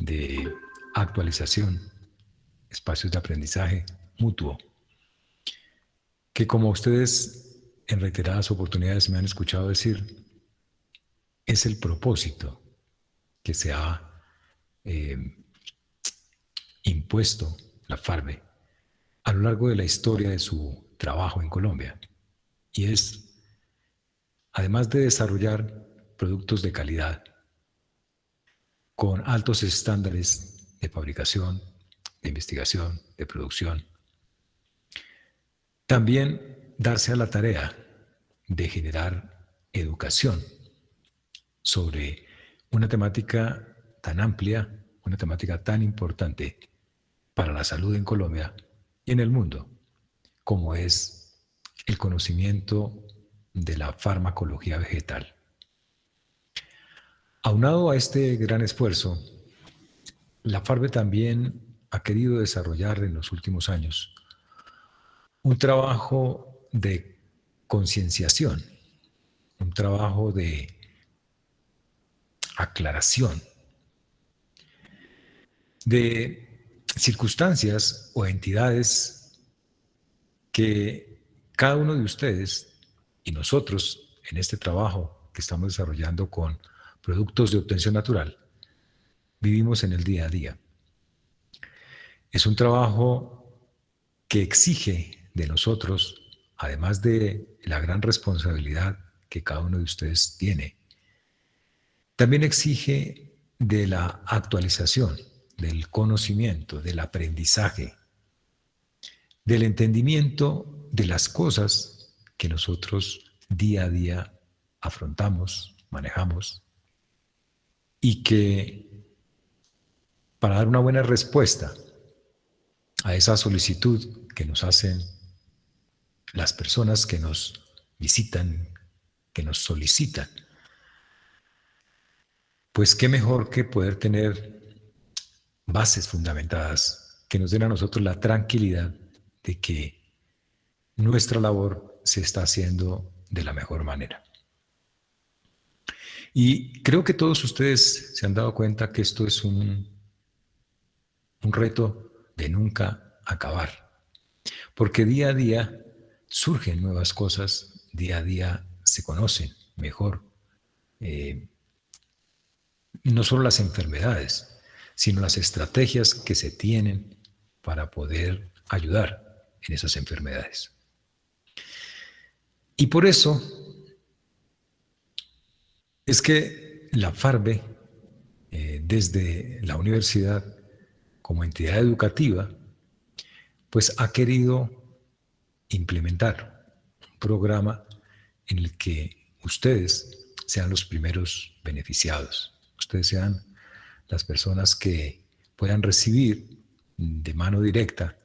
de actualización, espacios de aprendizaje mutuo, que como ustedes en reiteradas oportunidades me han escuchado decir, es el propósito que se ha eh, impuesto la FARVE a lo largo de la historia de su trabajo en Colombia. Y es, además de desarrollar productos de calidad con altos estándares de fabricación, de investigación, de producción, también darse a la tarea de generar educación sobre una temática tan amplia, una temática tan importante para la salud en Colombia y en el mundo, como es el conocimiento de la farmacología vegetal. Aunado a este gran esfuerzo, la FARVE también ha querido desarrollar en los últimos años un trabajo de concienciación, un trabajo de aclaración de circunstancias o entidades que cada uno de ustedes y nosotros en este trabajo que estamos desarrollando con productos de obtención natural vivimos en el día a día. Es un trabajo que exige de nosotros, además de la gran responsabilidad que cada uno de ustedes tiene, también exige de la actualización, del conocimiento, del aprendizaje, del entendimiento de las cosas que nosotros día a día afrontamos, manejamos, y que para dar una buena respuesta a esa solicitud que nos hacen las personas que nos visitan, que nos solicitan, pues qué mejor que poder tener bases fundamentadas que nos den a nosotros la tranquilidad de que nuestra labor se está haciendo de la mejor manera. Y creo que todos ustedes se han dado cuenta que esto es un reto de nunca acabar, porque día a día surgen nuevas cosas, día a día se conocen mejor, no solo las enfermedades, sino las estrategias que se tienen para poder ayudar en esas enfermedades. Y por eso es que la FARVE, desde la universidad como entidad educativa, pues ha querido implementar un programa en el que ustedes sean los primeros beneficiados, ustedes sean las personas que puedan recibir de mano directa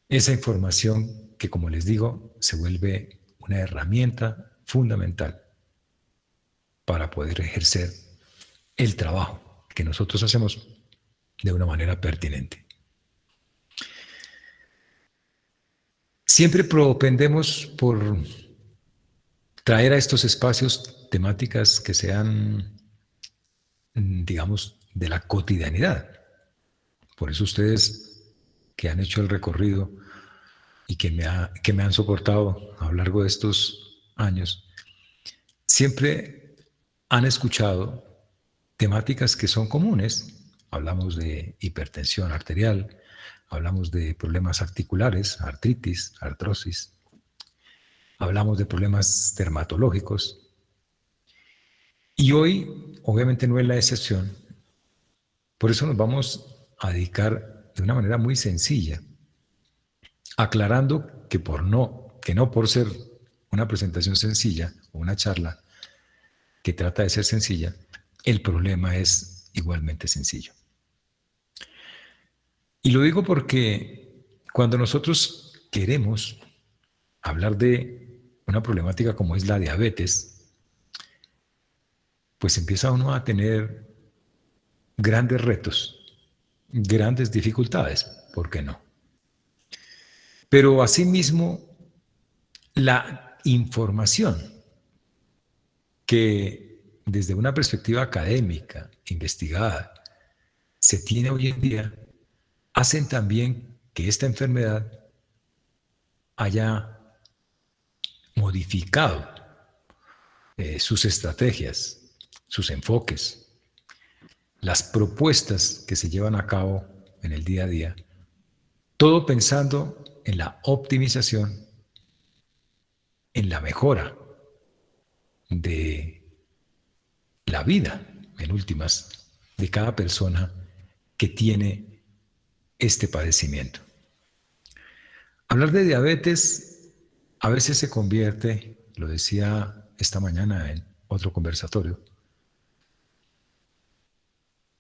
esa información que, como les digo, se vuelve una herramienta fundamental para poder ejercer el trabajo que nosotros hacemos de una manera pertinente. Siempre propendemos por traer a estos espacios temáticas que sean, digamos, de la cotidianidad. Por eso ustedes que han hecho el recorrido y que me han soportado a lo largo de estos años, siempre han escuchado temáticas que son comunes. Hablamos de hipertensión arterial, hablamos de problemas articulares, artritis, artrosis, hablamos de problemas dermatológicos. Y hoy, obviamente, no es la excepción. Por eso nos vamos a dedicar de una manera muy sencilla, aclarando que no por ser una presentación sencilla o una charla que trata de ser sencilla, el problema es igualmente sencillo. Y lo digo porque cuando nosotros queremos hablar de una problemática como es la diabetes, pues empieza uno a tener grandes retos, grandes dificultades, ¿por qué no? Pero asimismo, la información que desde una perspectiva académica, investigada, se tiene hoy en día hacen también que esta enfermedad haya modificado sus estrategias, sus enfoques, las propuestas que se llevan a cabo en el día a día, todo pensando en la optimización, en la mejora de la vida, en últimas, de cada persona que tiene este padecimiento. Hablar de diabetes a veces se convierte, lo decía esta mañana en otro conversatorio,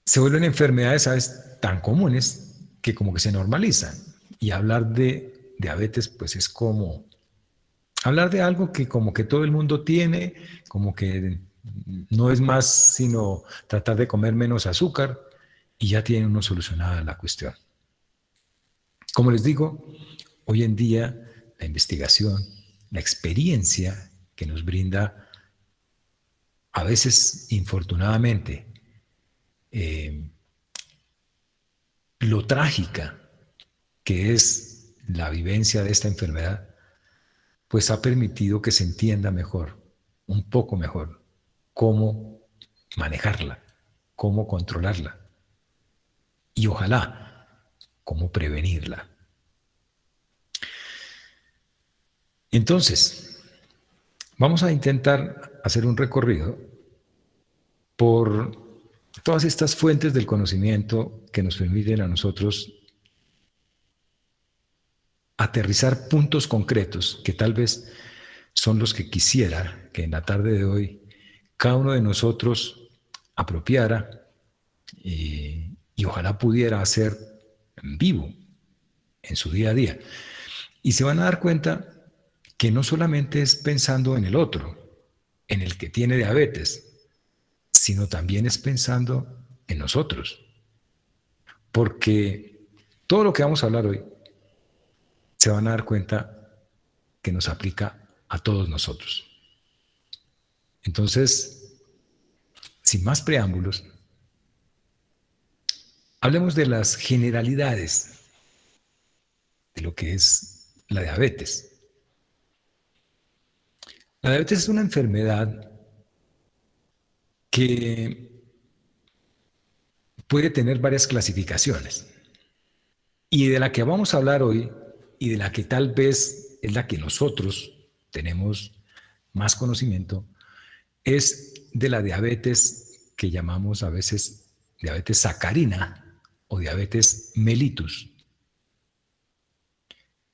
se vuelven enfermedades, ¿sabes?, tan comunes que como que se normalizan. Y hablar de diabetes, pues es como hablar de algo que como que todo el mundo tiene, como que no es más sino tratar de comer menos azúcar y ya tiene uno solucionada la cuestión. Como les digo, hoy en día la investigación, la experiencia que nos brinda, a veces infortunadamente, eh, lo trágica que es la vivencia de esta enfermedad, pues ha permitido que se entienda mejor, un poco mejor, cómo manejarla, cómo controlarla y ojalá cómo prevenirla. Entonces, vamos a intentar hacer un recorrido por todas estas fuentes del conocimiento que nos permiten a nosotros aterrizar puntos concretos que tal vez son los que quisiera que en la tarde de hoy cada uno de nosotros apropiara y ojalá pudiera hacer en vivo en su día a día. Y se van a dar cuenta que no solamente es pensando en el otro, en el que tiene diabetes, sino también es pensando en nosotros. Porque todo lo que vamos a hablar hoy se van a dar cuenta que nos aplica a todos nosotros. Entonces, sin más preámbulos, hablemos de las generalidades de lo que es la diabetes. La diabetes es una enfermedad que puede tener varias clasificaciones y de la que vamos a hablar hoy y de la que tal vez es la que nosotros tenemos más conocimiento es de la diabetes que llamamos a veces diabetes sacarina o diabetes mellitus.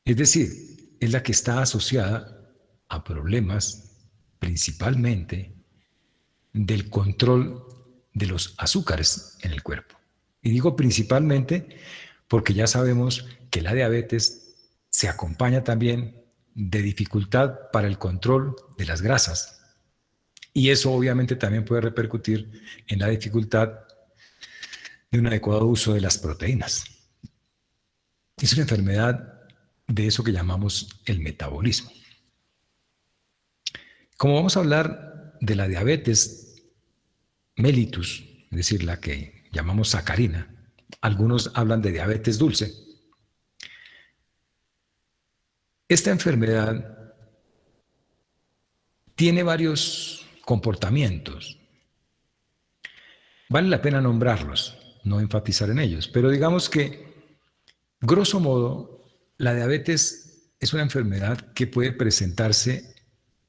Es decir, es la que está asociada a problemas principalmente del control de los azúcares en el cuerpo. Y digo principalmente porque ya sabemos que la diabetes se acompaña también de dificultad para el control de las grasas. Y eso obviamente también puede repercutir en la dificultad de un adecuado uso de las proteínas. Es una enfermedad de eso que llamamos el metabolismo. Como vamos a hablar de la diabetes mellitus, es decir, la que llamamos sacarina, algunos hablan de diabetes dulce. Esta enfermedad tiene varios comportamientos. Vale la pena nombrarlos, no enfatizar en ellos, pero digamos que, grosso modo, la diabetes es una enfermedad que puede presentarse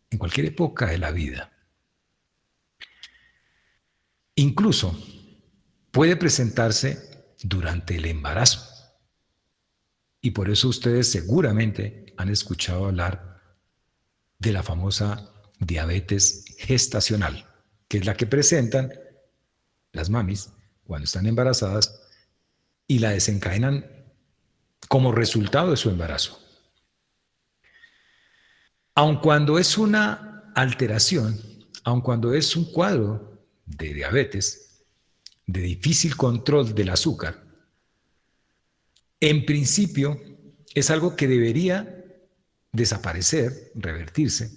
en cualquier época de la vida. Incluso puede presentarse durante el embarazo. Y por eso ustedes seguramente han escuchado hablar de la famosa diabetes gestacional, que es la que presentan las mamis cuando están embarazadas y la desencadenan como resultado de su embarazo. Aun cuando es una alteración, aun cuando es un cuadro de diabetes, de difícil control del azúcar, en principio es algo que debería desaparecer, revertirse,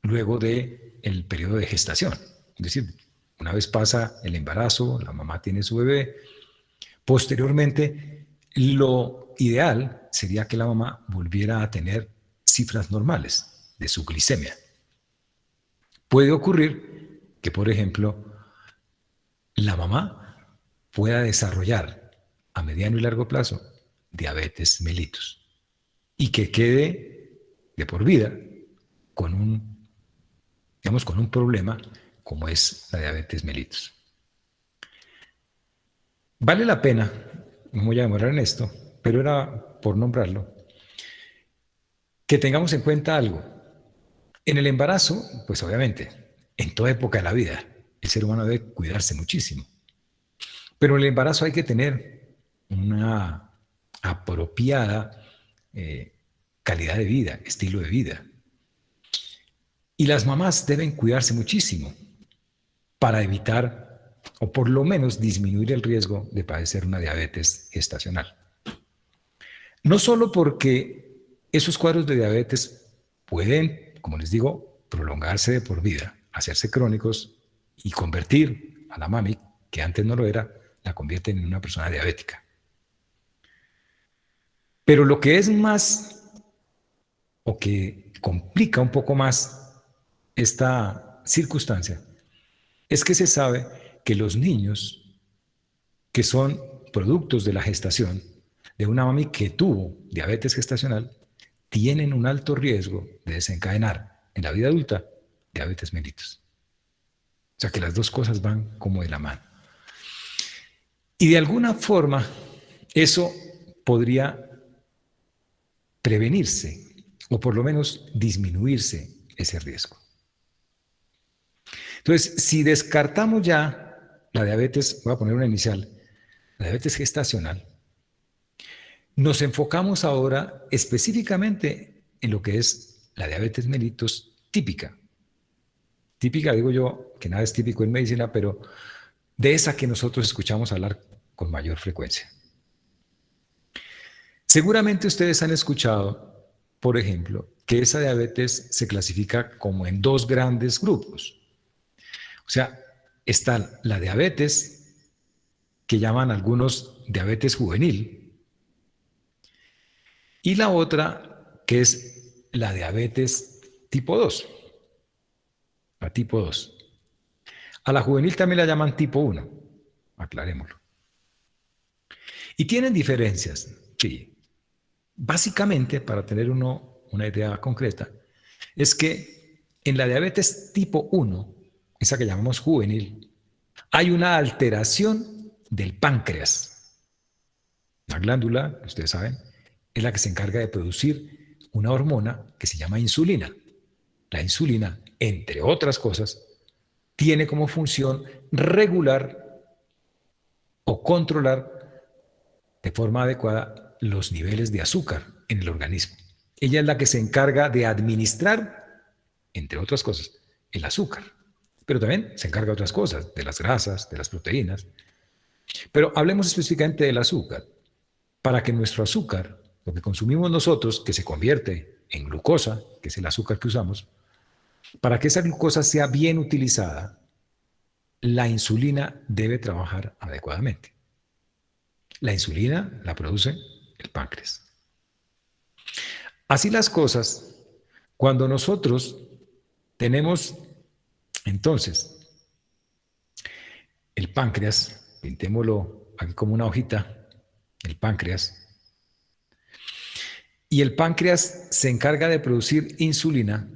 luego del periodo de gestación. Es decir, una vez pasa el embarazo, la mamá tiene su bebé, Posteriormente, lo ideal sería que la mamá volviera a tener cifras normales de su glicemia. Puede ocurrir que, por ejemplo, la mamá pueda desarrollar a mediano y largo plazo diabetes mellitus y que quede de por vida con con un problema como es la diabetes mellitus. Vale la pena, no me voy a demorar en esto, pero era por nombrarlo, que tengamos en cuenta algo. En el embarazo, pues obviamente, en toda época de la vida, el ser humano debe cuidarse muchísimo. Pero en el embarazo hay que tener una apropiada calidad de vida, estilo de vida. Y las mamás deben cuidarse muchísimo para evitar o por lo menos disminuir el riesgo de padecer una diabetes gestacional. No solo porque esos cuadros de diabetes pueden, como les digo, prolongarse de por vida, hacerse crónicos y convertir a la mami, que antes no lo era, la convierten en una persona diabética. Pero lo que es más o que complica un poco más esta circunstancia es que se sabe que los niños que son productos de la gestación de una mami que tuvo diabetes gestacional tienen un alto riesgo de desencadenar en la vida adulta diabetes mellitus. O sea que las dos cosas van como de la mano. Y de alguna forma eso podría prevenirse o por lo menos disminuirse ese riesgo. Entonces, si descartamos ya la diabetes, voy a poner una inicial, la diabetes gestacional, nos enfocamos ahora específicamente en lo que es la diabetes mellitus típica. Típica, digo yo, que nada es típico en medicina, pero de esa que nosotros escuchamos hablar con mayor frecuencia. Seguramente ustedes han escuchado, por ejemplo, que esa diabetes se clasifica como en dos grandes grupos. O sea, está la diabetes, que llaman algunos diabetes juvenil, y la otra, que es la diabetes tipo 2, la tipo 2. A la juvenil también la llaman tipo 1, aclarémoslo. Y tienen diferencias, sí. Básicamente, para tener una idea concreta, es que en la diabetes tipo 1, esa que llamamos juvenil, hay una alteración del páncreas. La glándula, ustedes saben, es la que se encarga de producir una hormona que se llama insulina. La insulina, entre otras cosas, tiene como función regular o controlar de forma adecuada los niveles de azúcar en el organismo. Ella es la que se encarga de administrar, entre otras cosas, el azúcar. Pero también se encarga de otras cosas, de las grasas, de las proteínas. Pero hablemos específicamente del azúcar. Para que nuestro azúcar, lo que consumimos nosotros, que se convierte en glucosa, que es el azúcar que usamos, para que esa glucosa sea bien utilizada, la insulina debe trabajar adecuadamente. La insulina la produce el páncreas. Así las cosas, cuando nosotros tenemos entonces el páncreas, pintémoslo aquí como una hojita, el páncreas, y el páncreas se encarga de producir insulina,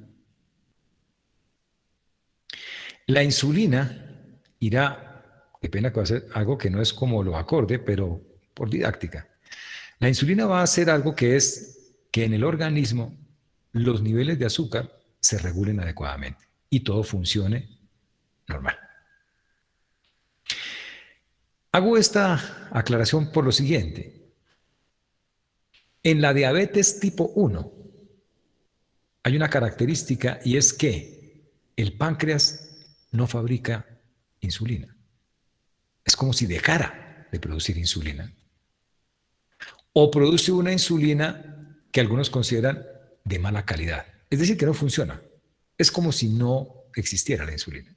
la insulina irá, qué pena que va a ser algo que no es como lo acorde, pero por didáctica. La insulina va a hacer algo que es que en el organismo los niveles de azúcar se regulen adecuadamente y todo funcione normal. Hago esta aclaración por lo siguiente. En la diabetes tipo 1 hay una característica y es que el páncreas no fabrica insulina. Es como si dejara de producir insulina. O produce una insulina que algunos consideran de mala calidad. Es decir, que no funciona. Es como si no existiera la insulina.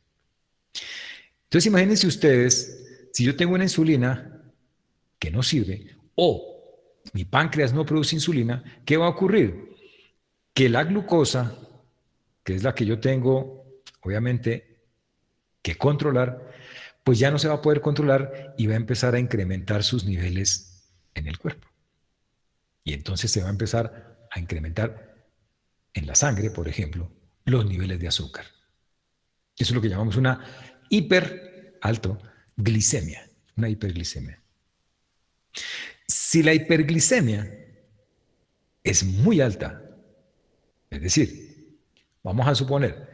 Entonces imagínense ustedes, si yo tengo una insulina que no sirve, o mi páncreas no produce insulina, ¿qué va a ocurrir? Que la glucosa, que es la que yo tengo, obviamente, que controlar, pues ya no se va a poder controlar y va a empezar a incrementar sus niveles en el cuerpo. Y entonces se va a empezar a incrementar en la sangre, por ejemplo, los niveles de azúcar. Eso es lo que llamamos una hiperglicemia, una hiperglicemia. Si la hiperglicemia es muy alta, es decir, vamos a suponer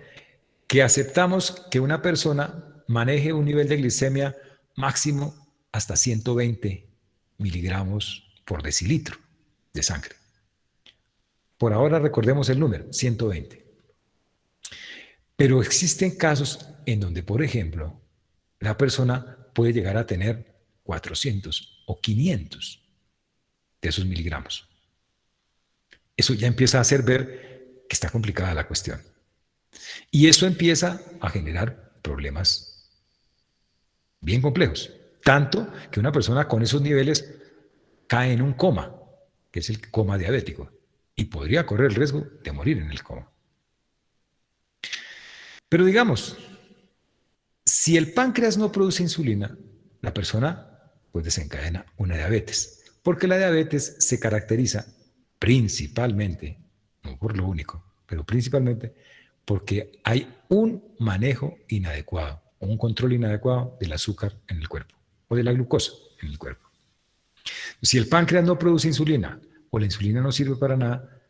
que aceptamos que una persona maneje un nivel de glicemia máximo hasta 120 miligramos por decilitro de sangre. Por ahora recordemos el número, 120. Pero existen casos en donde, por ejemplo, la persona puede llegar a tener 400 o 500 de esos miligramos. Eso ya empieza a hacer ver que está complicada la cuestión. Y eso empieza a generar problemas bien complejos. Tanto que una persona con esos niveles cae en un coma, que es el coma diabético, y podría correr el riesgo de morir en el coma. Pero digamos, si el páncreas no produce insulina, la persona pues desencadena una diabetes, porque la diabetes se caracteriza principalmente, no por lo único, pero principalmente porque hay un manejo inadecuado, un control inadecuado del azúcar en el cuerpo o de la glucosa en el cuerpo. Si el páncreas no produce insulina o la insulina no sirve para nada,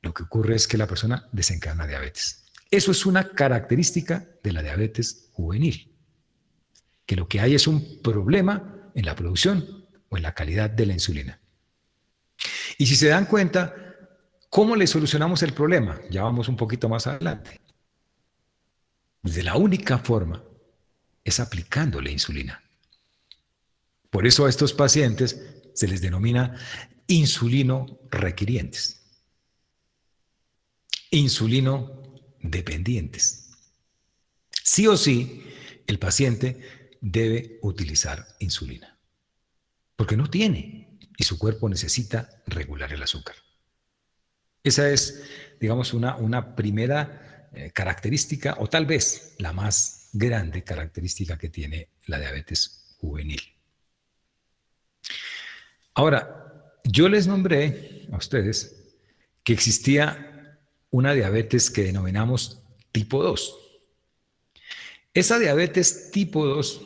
lo que ocurre es que la persona desencadena diabetes. Eso es una característica de la diabetes juvenil, que lo que hay es un problema en la producción o en la calidad de la insulina. Y si se dan cuenta, ¿cómo le solucionamos el problema? Ya vamos un poquito más adelante. De la única forma es aplicándole insulina. Por eso a estos pacientes se les denomina insulino requirientes, insulino dependientes. Sí o sí, el paciente debe utilizar insulina, porque no tiene y su cuerpo necesita regular el azúcar. Esa es, digamos, una primera característica, o tal vez la más grande característica que tiene la diabetes juvenil. Ahora, yo les nombré a ustedes que existía una diabetes que denominamos tipo 2. Esa diabetes tipo 2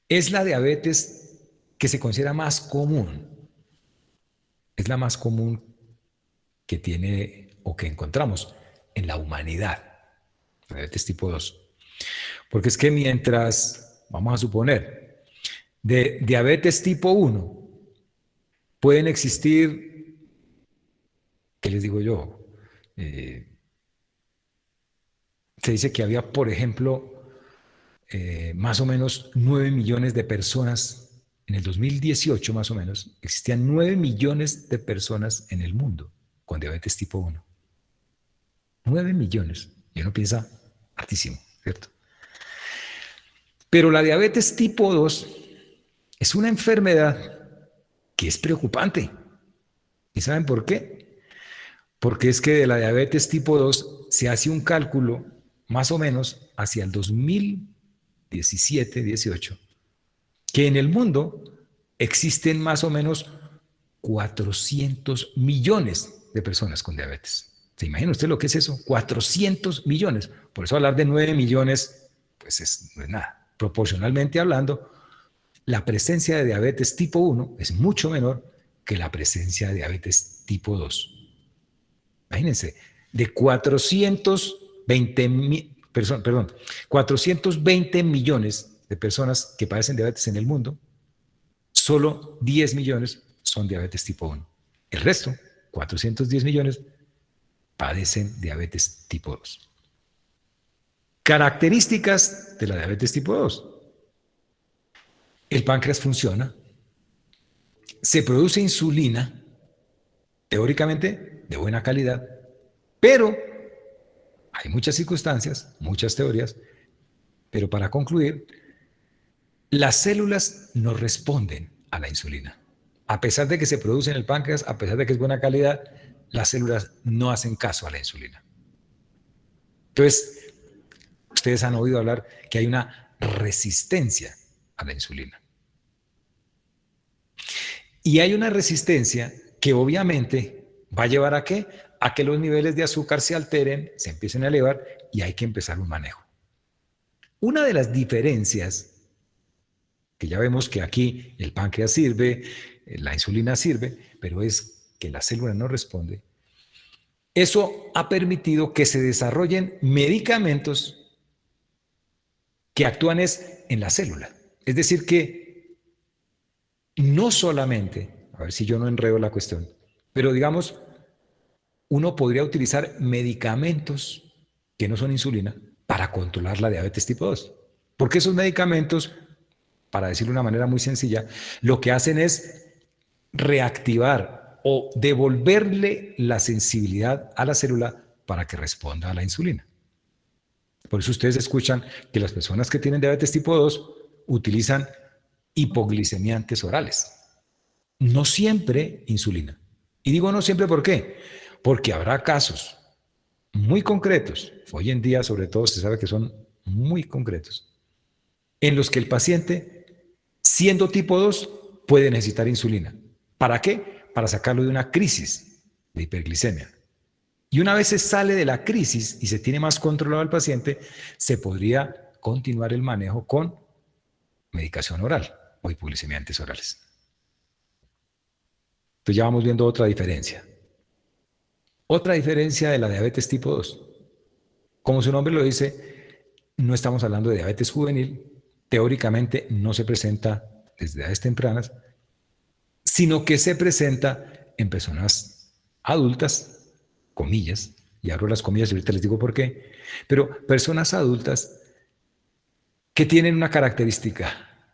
es la diabetes que se considera más común. Es la más común que tiene o que encontramos en la humanidad, la diabetes tipo 2. Porque es que mientras, vamos a suponer, de diabetes tipo 1 pueden existir, ¿qué les digo yo? Se dice que había, por ejemplo, más o menos 9 millones de personas, en el 2018 más o menos, existían 9 millones de personas en el mundo con diabetes tipo 1. 9 millones. Y uno piensa, altísimo, ¿cierto? Pero la diabetes tipo 2 es una enfermedad que es preocupante. ¿Y saben por qué? Porque es que de la diabetes tipo 2 se hace un cálculo más o menos hacia el 2017-18, que en el mundo existen más o menos 400 millones de personas con diabetes. ¿Se imagina usted lo que es eso? 400 millones. Por eso hablar de 9 millones, pues no es nada. Proporcionalmente hablando, la presencia de diabetes tipo 1 es mucho menor que la presencia de diabetes tipo 2. Imagínense, de 420 millones de personas que padecen diabetes en el mundo, solo 10 millones son diabetes tipo 1. El resto, 410 millones, padecen diabetes tipo 2. Características de la diabetes tipo 2. El páncreas funciona, se produce insulina, teóricamente de buena calidad, pero hay muchas circunstancias, muchas teorías, pero para concluir, Las células no responden a la insulina. A pesar de que se produce en el páncreas, a pesar de que es buena calidad, las células no hacen caso a la insulina. Entonces, ustedes han oído hablar que hay una resistencia a la insulina. Y hay una resistencia que obviamente va a llevar ¿a qué? A que los niveles de azúcar se alteren, se empiecen a elevar y hay que empezar un manejo. Una de las diferencias, que ya vemos que aquí el páncreas sirve, la insulina sirve, pero es que la célula no responde, eso ha permitido que se desarrollen medicamentos que actúan en la célula. Es decir, que no solamente, a ver si yo no enredo la cuestión, pero digamos, uno podría utilizar medicamentos que no son insulina para controlar la diabetes tipo 2. Porque esos medicamentos, para decirlo de una manera muy sencilla, lo que hacen es reactivar o devolverle la sensibilidad a la célula para que responda a la insulina. Por eso ustedes escuchan que las personas que tienen diabetes tipo 2 utilizan hipoglicemiantes orales. No siempre insulina. Y digo no siempre, ¿por qué? Porque habrá casos muy concretos, hoy en día sobre todo se sabe que son muy concretos, en los que el paciente, siendo tipo 2, puede necesitar insulina. ¿Para qué? Para sacarlo de una crisis de hiperglicemia. Y una vez se sale de la crisis y se tiene más controlado al paciente, se podría continuar el manejo con medicación oral o hipoglicemiantes orales. Entonces ya vamos viendo otra diferencia. Otra diferencia de la diabetes tipo 2. Como su nombre lo dice, no estamos hablando de diabetes juvenil, teóricamente no se presenta desde edades tempranas, sino que se presenta en personas adultas, comillas, y abro las comillas y ahorita les digo por qué, pero personas adultas que tienen una característica: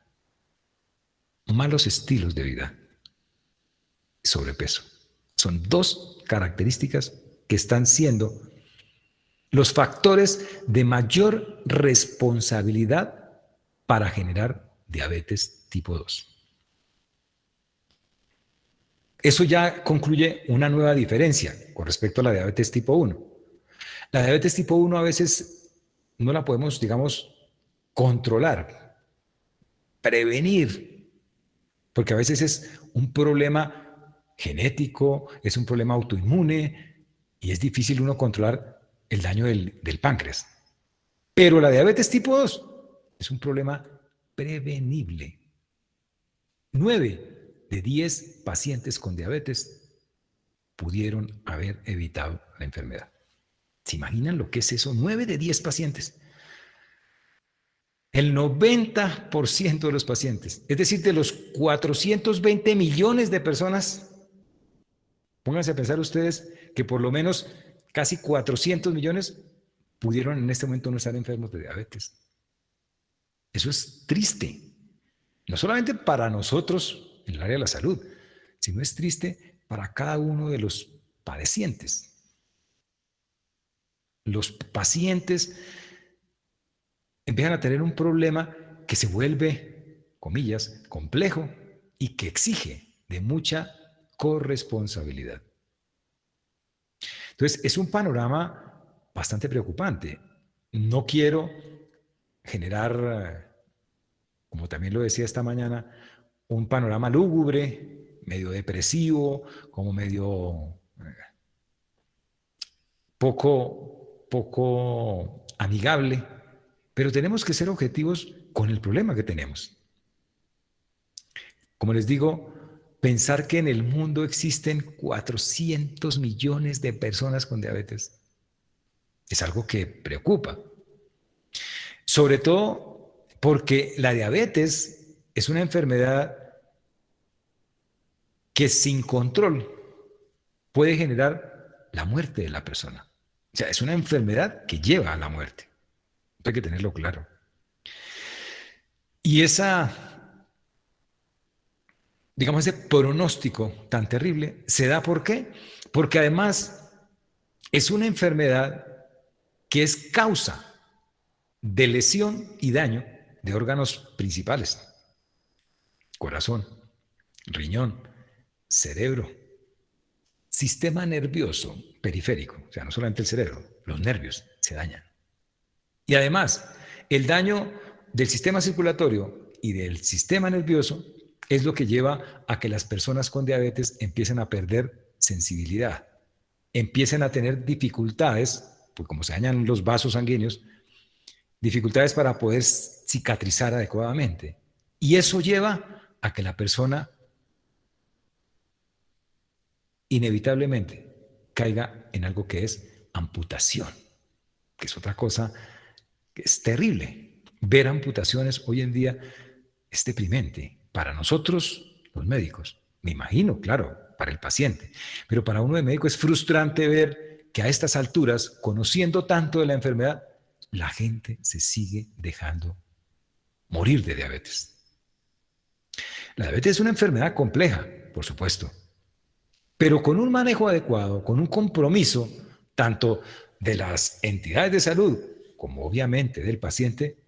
malos estilos de vida, sobrepeso. Son dos características que están siendo los factores de mayor responsabilidad para generar diabetes tipo 2. Eso ya concluye una nueva diferencia con respecto a la diabetes tipo 1. La diabetes tipo 1 a veces no la podemos, digamos, controlar, prevenir, porque a veces es un problema genético, es un problema autoinmune y es difícil uno controlar el daño del páncreas. Pero la diabetes tipo 2 es un problema prevenible. 9 de 10 pacientes con diabetes pudieron haber evitado la enfermedad. ¿Se imaginan lo que es eso? 9 de 10 pacientes. El 90% de los pacientes, es decir, de los 420 millones de personas, pónganse a pensar ustedes que por lo menos casi 400 millones pudieron en este momento no estar enfermos de diabetes. Eso es triste, no solamente para nosotros en el área de la salud, sino es triste para cada uno de los padecientes. Los pacientes empiezan a tener un problema que se vuelve, comillas, complejo y que exige de mucha corresponsabilidad. Entonces, es un panorama bastante preocupante. No quiero generar, como también lo decía esta mañana, un panorama lúgubre, medio depresivo, como medio poco amigable, pero tenemos que ser objetivos con el problema que tenemos. Como les digo, pensar que en el mundo existen 400 millones de personas con diabetes es algo que preocupa. Sobre todo porque la diabetes es una enfermedad que sin control puede generar la muerte de la persona. O sea, es una enfermedad que lleva a la muerte. Hay que tenerlo claro. Y digamos, ese pronóstico tan terrible se da ¿por qué? Porque además es una enfermedad que es causa de lesión y daño de órganos principales: corazón, riñón, cerebro, sistema nervioso periférico, o sea, no solamente el cerebro, los nervios se dañan. Y además, el daño del sistema circulatorio y del sistema nervioso es lo que lleva a que las personas con diabetes empiecen a perder sensibilidad, empiecen a tener dificultades, pues como se dañan los vasos sanguíneos, dificultades para poder cicatrizar adecuadamente. Y eso lleva a que la persona inevitablemente caiga en algo que es amputación, que es otra cosa que es terrible. Ver amputaciones hoy en día es deprimente para nosotros, los médicos. Me imagino, claro, para el paciente. Pero para uno de médico es frustrante ver que a estas alturas, conociendo tanto de la enfermedad, la gente se sigue dejando morir de diabetes. La diabetes es una enfermedad compleja, por supuesto, pero con un manejo adecuado, con un compromiso tanto de las entidades de salud como obviamente del paciente,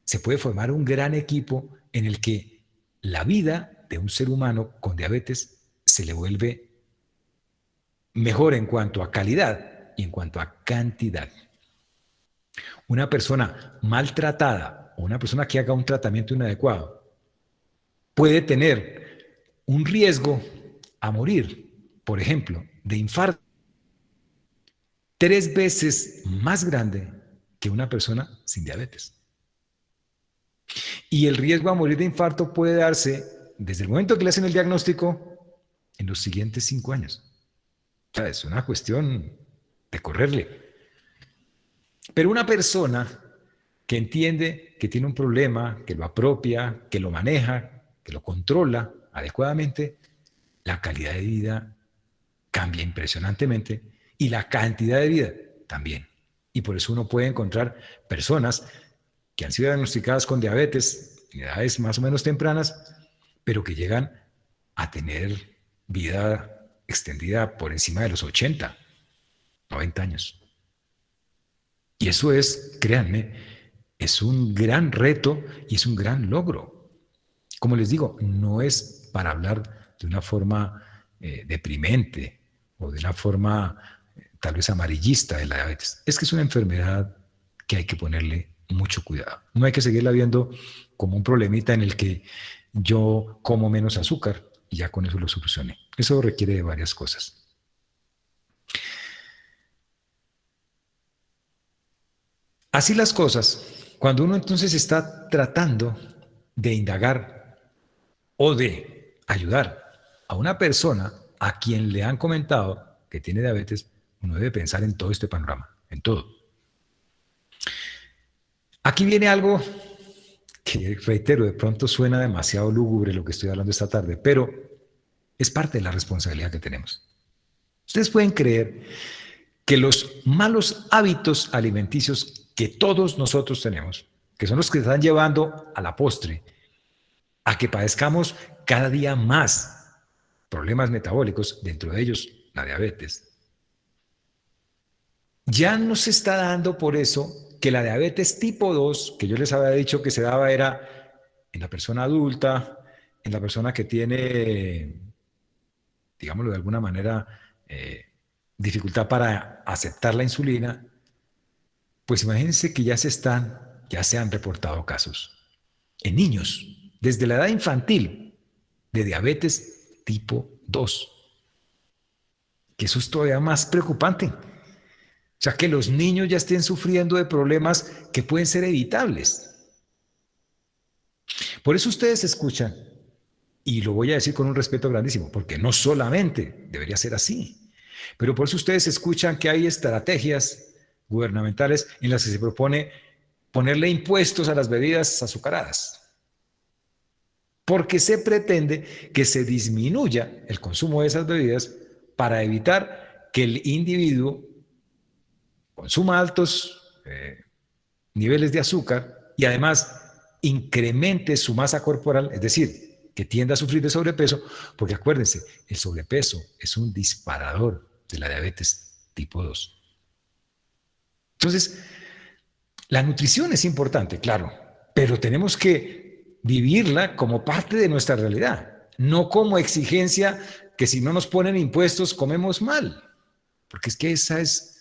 se puede formar un gran equipo en el que la vida de un ser humano con diabetes se le vuelve mejor en cuanto a calidad y en cuanto a cantidad. Una persona maltratada o una persona que haga un tratamiento inadecuado puede tener un riesgo a morir, por ejemplo, de infarto, 3 veces más grande que una persona sin diabetes. Y el riesgo a morir de infarto puede darse desde el momento que le hacen el diagnóstico en los siguientes 5 años. O sea, es una cuestión de correrle. Pero una persona que entiende que tiene un problema, que lo apropia, que lo maneja, que lo controla adecuadamente, la calidad de vida cambia impresionantemente y la cantidad de vida también. Y por eso uno puede encontrar personas que han sido diagnosticadas con diabetes en edades más o menos tempranas, pero que llegan a tener vida extendida por encima de los 80, 90 años. Y eso es, créanme, es un gran reto y es un gran logro. Como les digo, no es para hablar de una forma deprimente o de una forma tal vez amarillista de la diabetes. Es que es una enfermedad que hay que ponerle mucho cuidado. No hay que seguirla viendo como un problemita en el que yo como menos azúcar y ya con eso lo solucioné. Eso requiere de varias cosas. Así las cosas, cuando uno entonces está tratando de indagar o de ayudar a una persona a quien le han comentado que tiene diabetes, uno debe pensar en todo este panorama, en todo. Aquí viene algo que, reitero, de pronto suena demasiado lúgubre lo que estoy hablando esta tarde, pero es parte de la responsabilidad que tenemos. Ustedes pueden creer que los malos hábitos alimenticios que todos nosotros tenemos, que son los que están llevando a la postre a que padezcamos cada día más problemas metabólicos, dentro de ellos la diabetes, ya no se está dando por eso que la diabetes tipo 2, que yo les había dicho que se daba era en la persona adulta, en la persona que tiene, digámoslo de alguna manera, dificultad para aceptar la insulina, pues imagínense que ya se han reportado casos en niños, desde la edad infantil, de diabetes tipo 2, que eso es todavía más preocupante. O sea, que los niños ya estén sufriendo de problemas que pueden ser evitables. Por eso ustedes escuchan, y lo voy a decir con un respeto grandísimo, porque no solamente debería ser así, pero por eso ustedes escuchan que hay estrategias gubernamentales en las que se propone ponerle impuestos a las bebidas azucaradas, porque se pretende que se disminuya el consumo de esas bebidas para evitar que el individuo consuma altos niveles de azúcar y además incremente su masa corporal, es decir, que tienda a sufrir de sobrepeso, porque acuérdense, el sobrepeso es un disparador de la diabetes tipo 2. Entonces, la nutrición es importante, claro, pero tenemos que vivirla como parte de nuestra realidad, no como exigencia que si no nos ponen impuestos comemos mal, porque es que esa es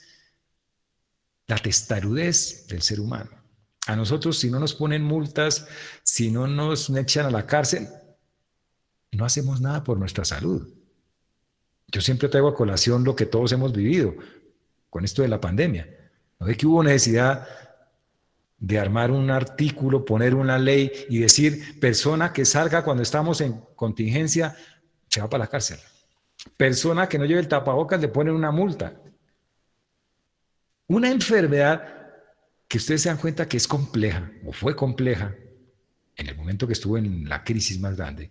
la testarudez del ser humano. A nosotros, si no nos ponen multas, si no nos echan a la cárcel, no hacemos nada por nuestra salud. Yo siempre traigo a colación lo que todos hemos vivido con esto de la pandemia. ¿No ve que hubo necesidad de armar un artículo, poner una ley y decir, persona que salga cuando estamos en contingencia, se va para la cárcel? Persona que no lleve el tapabocas, le ponen una multa. Una enfermedad que ustedes se dan cuenta que es compleja, o fue compleja, en el momento que estuvo en la crisis más grande,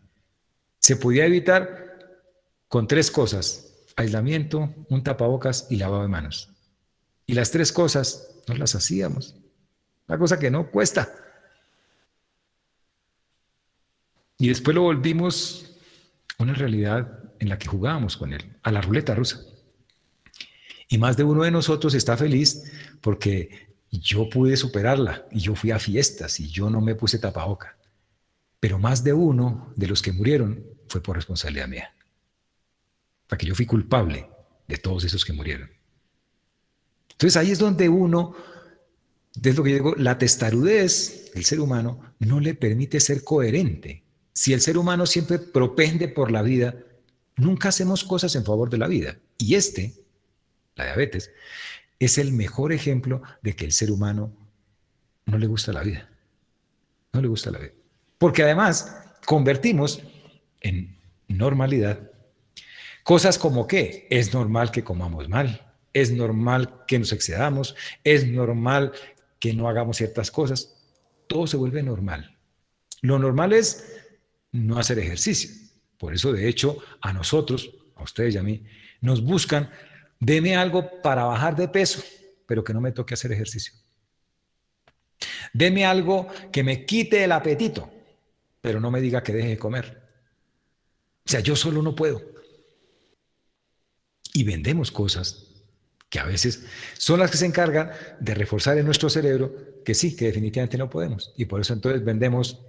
se podía evitar con 3 cosas: aislamiento, un tapabocas y lavado de manos. Y las 3 cosas no las hacíamos. Una cosa que no cuesta. Y después lo volvimos una realidad en la que jugábamos con él, a la ruleta rusa. Y más de uno de nosotros está feliz porque yo pude superarla y yo fui a fiestas y yo no me puse tapaboca. Pero más de uno de los que murieron fue por responsabilidad mía. Porque yo fui culpable de todos esos que murieron. Entonces ahí es donde uno, es lo que yo digo, la testarudez del ser humano no le permite ser coherente. Si el ser humano siempre propende por la vida, nunca hacemos cosas en favor de la vida. Y la diabetes, es el mejor ejemplo de que el ser humano no le gusta la vida. No le gusta la vida. Porque además convertimos en normalidad cosas como que es normal que comamos mal, es normal que nos excedamos, es normal que no hagamos ciertas cosas. Todo se vuelve normal. Lo normal es no hacer ejercicio. Por eso, de hecho, a nosotros, a ustedes y a mí, nos buscan, deme algo para bajar de peso, pero que no me toque hacer ejercicio. Deme algo que me quite el apetito, pero no me diga que deje de comer. O sea, yo solo no puedo. Y vendemos cosas que a veces son las que se encargan de reforzar en nuestro cerebro que sí, que definitivamente no podemos. Y por eso entonces vendemos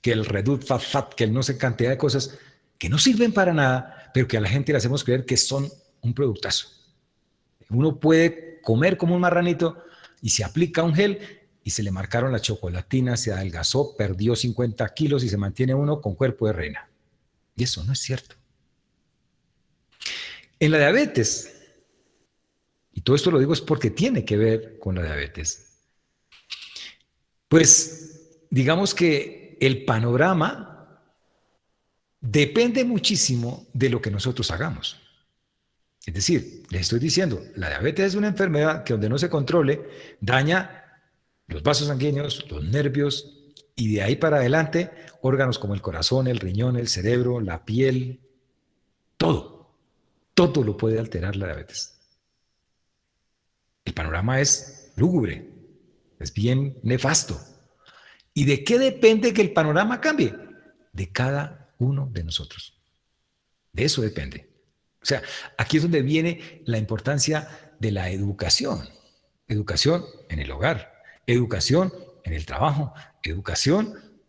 que el Reduct Fat, que el no sé cantidad de cosas que no sirven para nada, pero que a la gente le hacemos creer que son un productazo. Uno puede comer como un marranito y se aplica un gel y se le marcaron las chocolatinas, se adelgazó, perdió 50 kilos y se mantiene uno con cuerpo de reina. Y eso no es cierto. En la diabetes, y todo esto lo digo es porque tiene que ver con la diabetes, pues digamos que el panorama depende muchísimo de lo que nosotros hagamos. Es decir, les estoy diciendo, la diabetes es una enfermedad que donde no se controle daña los vasos sanguíneos, los nervios y de ahí para adelante órganos como el corazón, el riñón, el cerebro, la piel, todo. Todo lo puede alterar la diabetes. El panorama es lúgubre, es bien nefasto. ¿Y de qué depende que el panorama cambie? De cada uno de nosotros. De eso depende. O sea, aquí es donde viene la importancia de la educación. Educación en el hogar, educación en el trabajo, educación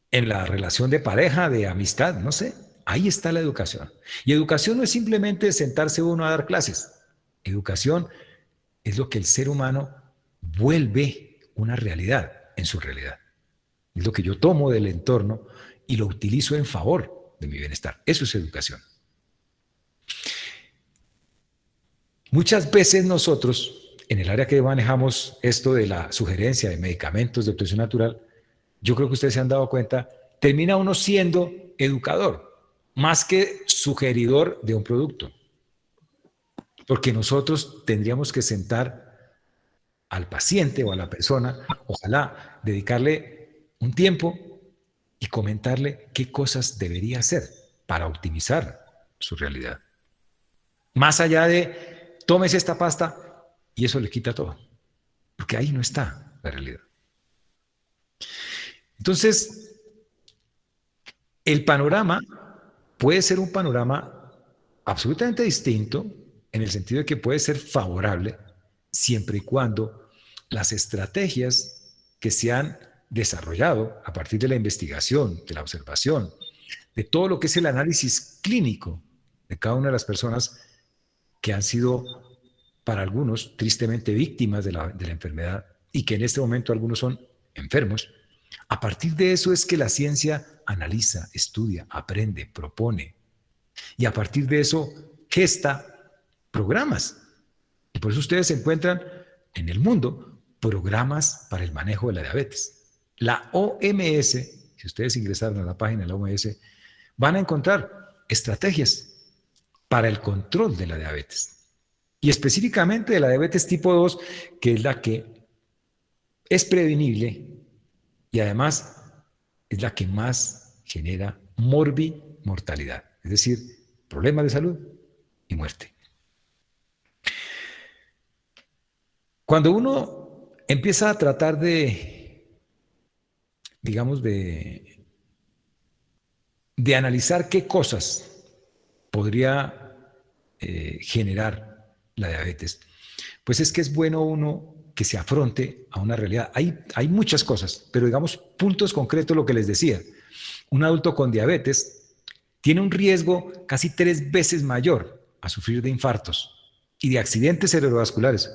en la relación de pareja, de amistad, no sé. Ahí está la educación. Y educación no es simplemente sentarse uno a dar clases. Educación es lo que el ser humano vuelve una realidad en su realidad. Es lo que yo tomo del entorno y lo utilizo en favor de mi bienestar. Eso es educación. Muchas veces nosotros, en el área que manejamos esto de la sugerencia de medicamentos de obtención natural, yo creo que ustedes se han dado cuenta, termina uno siendo educador, más que sugeridor de un producto. Porque nosotros tendríamos que sentar al paciente o a la persona, ojalá dedicarle un tiempo y comentarle qué cosas debería hacer para optimizar su realidad. Más allá de, tómese esta pasta y eso le quita todo. Porque ahí no está la realidad. Entonces, el panorama puede ser un panorama absolutamente distinto en el sentido de que puede ser favorable siempre y cuando las estrategias que se han desarrollado a partir de la investigación, de la observación, de todo lo que es el análisis clínico de cada una de las personas que han sido, para algunos, tristemente víctimas de la enfermedad y que en este momento algunos son enfermos. A partir de eso es que la ciencia analiza, estudia, aprende, propone y a partir de eso gesta programas. Y por eso ustedes encuentran en el mundo programas para el manejo de la diabetes. La OMS, si ustedes ingresaron a la página de la OMS, van a encontrar estrategias para el control de la diabetes. Y específicamente de la diabetes tipo 2, que es la que es prevenible y además es la que más genera morbimortalidad, es decir, problemas de salud y muerte. Cuando uno empieza a tratar de, digamos, de analizar qué cosas podría generar la diabetes, pues es que es bueno uno que se afronte a una realidad. Hay muchas cosas, pero digamos puntos concretos, lo que les decía. Un adulto con diabetes tiene un riesgo casi 3 veces mayor a sufrir de infartos y de accidentes cerebrovasculares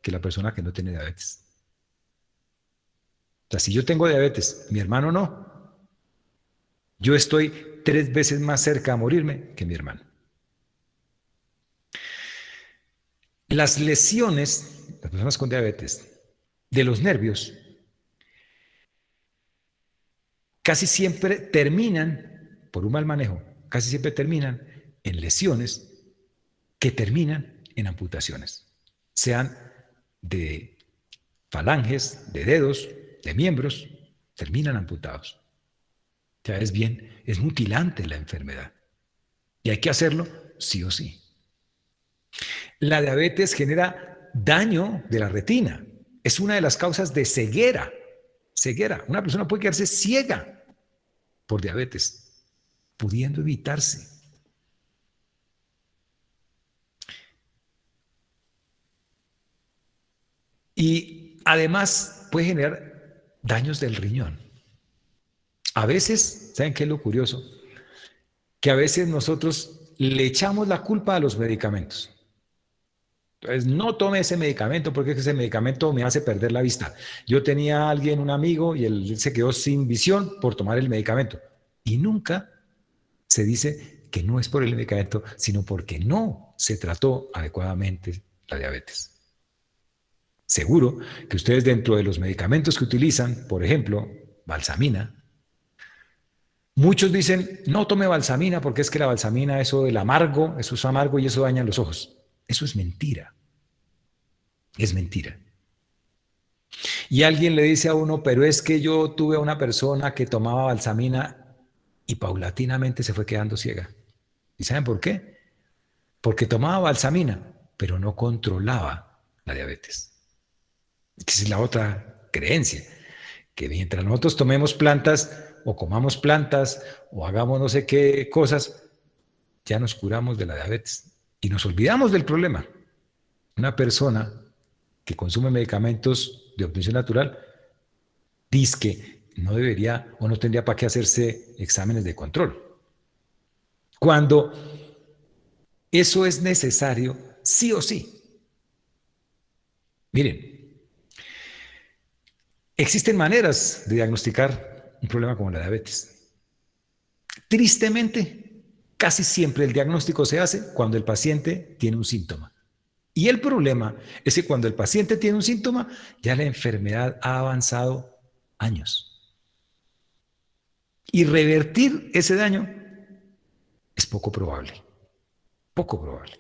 que la persona que no tiene diabetes. O sea, si yo tengo diabetes, mi hermano no, yo estoy 3 veces más cerca a morirme que mi hermano. Las lesiones, las personas con diabetes, de los nervios, casi siempre terminan, por un mal manejo, casi siempre terminan en lesiones que terminan en amputaciones, sean de falanges, de dedos, de miembros, terminan amputados. O sea, es mutilante la enfermedad. Y hay que hacerlo sí o sí. La diabetes genera daño de la retina. Es una de las causas de ceguera. Ceguera. Una persona puede quedarse ciega por diabetes, pudiendo evitarse. Y además puede generar daños del riñón. A veces, ¿saben qué es lo curioso? Que a veces nosotros le echamos la culpa a los medicamentos. Entonces, no tome ese medicamento porque ese medicamento me hace perder la vista. Yo tenía a alguien, un amigo, y él se quedó sin visión por tomar el medicamento. Y nunca se dice que no es por el medicamento, sino porque no se trató adecuadamente la diabetes. Seguro que ustedes dentro de los medicamentos que utilizan, por ejemplo, balsamina, muchos dicen, no tome balsamina porque es que la balsamina, eso del amargo, eso es amargo y eso daña los ojos. Eso es mentira. Es mentira. Y alguien le dice a uno, pero es que yo tuve a una persona que tomaba balsamina y paulatinamente se fue quedando ciega. ¿Y saben por qué? Porque tomaba balsamina, pero no controlaba la diabetes. Esa es la otra creencia, que mientras nosotros tomemos plantas o comamos plantas o hagamos no sé qué cosas, ya nos curamos de la diabetes y nos olvidamos del problema. Una persona que consume medicamentos de obtención natural dice que no debería o no tendría para qué hacerse exámenes de control. Cuando eso es necesario, sí o sí. Miren, existen maneras de diagnosticar un problema como la diabetes. Tristemente, casi siempre el diagnóstico se hace cuando el paciente tiene un síntoma. Y el problema es que cuando el paciente tiene un síntoma, ya la enfermedad ha avanzado años. Y revertir ese daño es poco probable. Poco probable.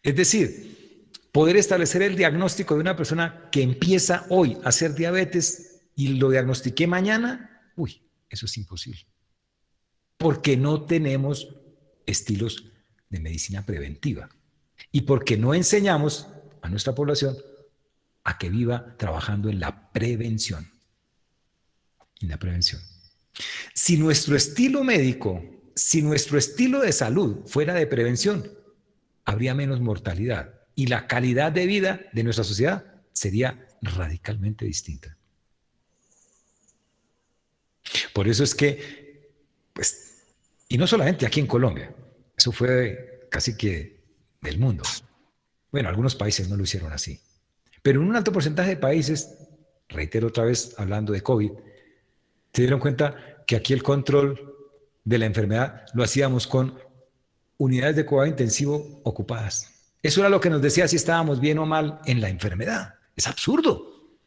Es decir, poder establecer el diagnóstico de una persona que empieza hoy a hacer diabetes y lo diagnostiqué mañana, eso es imposible. Porque no tenemos estilos de medicina preventiva. Y porque no enseñamos a nuestra población a que viva trabajando en la prevención. En la prevención. Si nuestro estilo médico, si nuestro estilo de salud fuera de prevención, habría menos mortalidad y la calidad de vida de nuestra sociedad sería radicalmente distinta. Por eso es que, pues, y no solamente aquí en Colombia, eso fue casi que del mundo. Bueno, algunos países no lo hicieron así, pero en un alto porcentaje de países, reitero otra vez hablando de COVID, se dieron cuenta que aquí el control de la enfermedad lo hacíamos con unidades de cuidado intensivo ocupadas. Eso era lo que nos decía si estábamos bien o mal en la enfermedad. Es absurdo.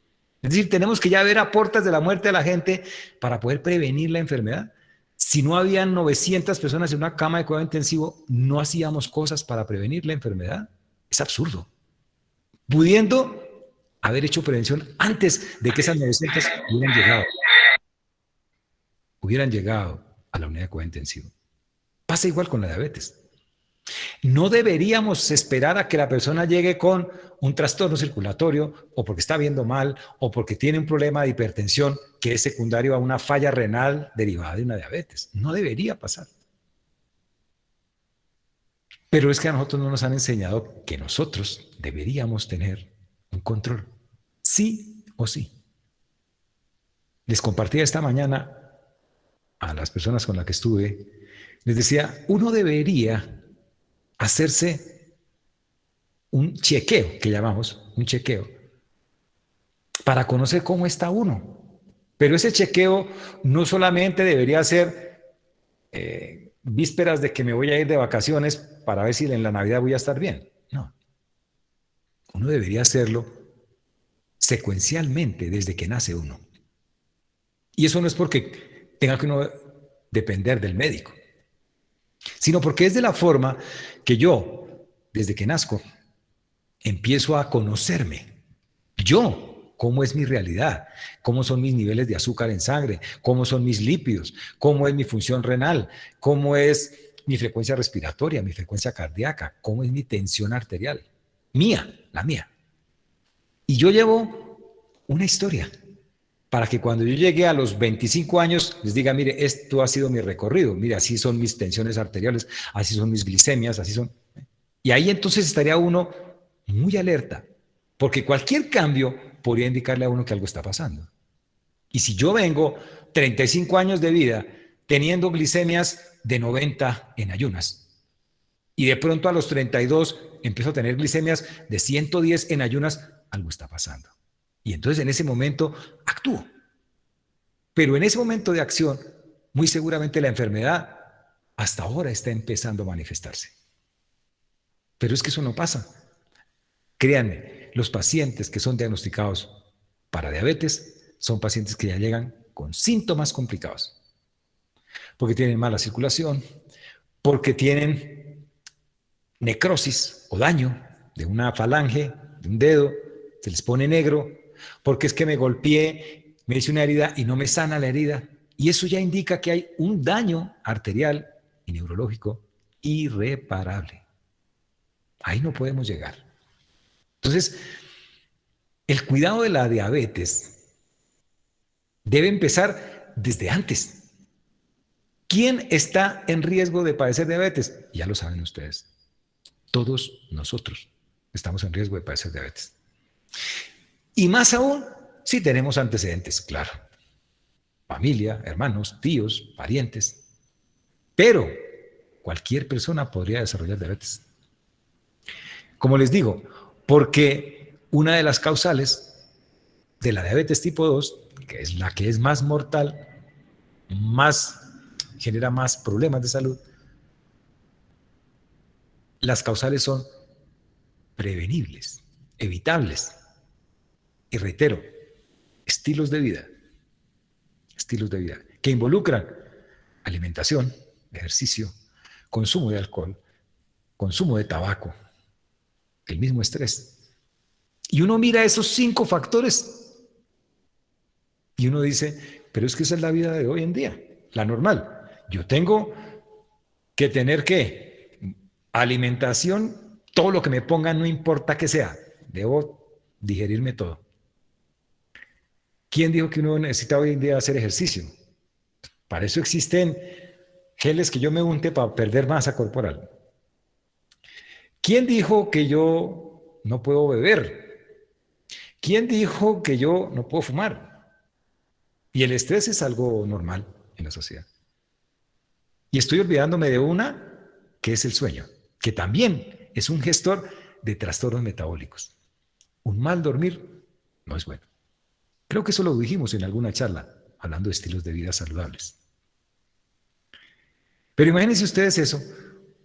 Es decir, tenemos que ya ver a puertas de la muerte a la gente para poder prevenir la enfermedad. Si no habían 900 personas en una cama de cuidado intensivo, no hacíamos cosas para prevenir la enfermedad. Es absurdo. Pudiendo haber hecho prevención antes de que esas 900 hubieran llegado a la unidad de cuidado intensivo. Pasa igual con la diabetes. No deberíamos esperar a que la persona llegue con un trastorno circulatorio o porque está viendo mal o porque tiene un problema de hipertensión que es secundario a una falla renal derivada de una diabetes. No debería pasar. Pero es que a nosotros no nos han enseñado que nosotros deberíamos tener un control. Sí o sí. Les compartí esta mañana a las personas con las que estuve, les decía, uno debería hacerse un chequeo, que llamamos un chequeo, para conocer cómo está uno. Pero ese chequeo no solamente debería ser vísperas de que me voy a ir de vacaciones para ver si en la Navidad voy a estar bien. No. Uno debería hacerlo secuencialmente desde que nace uno. Y eso no es porque tenga que uno depender del médico, sino porque es de la forma que yo, desde que nazco, empiezo a conocerme. Yo, cómo es mi realidad, cómo son mis niveles de azúcar en sangre, cómo son mis lípidos, cómo es mi función renal, cómo es mi frecuencia respiratoria, mi frecuencia cardíaca, cómo es mi tensión arterial. Mía, la mía. Y yo llevo una historia para que cuando yo llegue a los 25 años les diga, mire, esto ha sido mi recorrido, mire, así son mis tensiones arteriales, así son mis glicemias, así son. Y ahí entonces estaría uno muy alerta, porque cualquier cambio podría indicarle a uno que algo está pasando. Y si yo vengo 35 años de vida teniendo glicemias de 90 en ayunas, y de pronto a los 32 empiezo a tener glicemias de 110 en ayunas, algo está pasando. Y entonces en ese momento actúo. Pero en ese momento de acción, muy seguramente la enfermedad hasta ahora está empezando a manifestarse. Pero es que eso no pasa. Créanme, los pacientes que son diagnosticados para diabetes son pacientes que ya llegan con síntomas complicados. Porque tienen mala circulación, porque tienen necrosis o daño de una falange, de un dedo, se les pone negro, porque es que me golpeé, me hice una herida y no me sana la herida. Y eso ya indica que hay un daño arterial y neurológico irreparable. Ahí no podemos llegar. Entonces, el cuidado de la diabetes debe empezar desde antes. ¿Quién está en riesgo de padecer diabetes? Ya lo saben ustedes. Todos nosotros estamos en riesgo de padecer diabetes. Y más aún, si tenemos antecedentes, claro. Familia, hermanos, tíos, parientes. Pero cualquier persona podría desarrollar diabetes. Como les digo, porque una de las causales de la diabetes tipo 2, que es la que es más mortal, genera más problemas de salud, las causales son prevenibles, evitables. Y reitero, estilos de vida, que involucran alimentación, ejercicio, consumo de alcohol, consumo de tabaco, el mismo estrés. Y uno mira esos 5 factores y uno dice, pero es que esa es la vida de hoy en día, la normal. Yo tengo que tener, ¿qué? Alimentación, todo lo que me pongan, no importa que sea, debo digerirme todo. ¿Quién dijo que uno necesita hoy en día hacer ejercicio? Para eso existen geles que yo me unte para perder masa corporal. ¿Quién dijo que yo no puedo beber? ¿Quién dijo que yo no puedo fumar? Y el estrés es algo normal en la sociedad. Y estoy olvidándome de una, que es el sueño, que también es un gestor de trastornos metabólicos. Un mal dormir no es bueno. Creo que eso lo dijimos en alguna charla, hablando de estilos de vida saludables. Pero imagínense ustedes eso,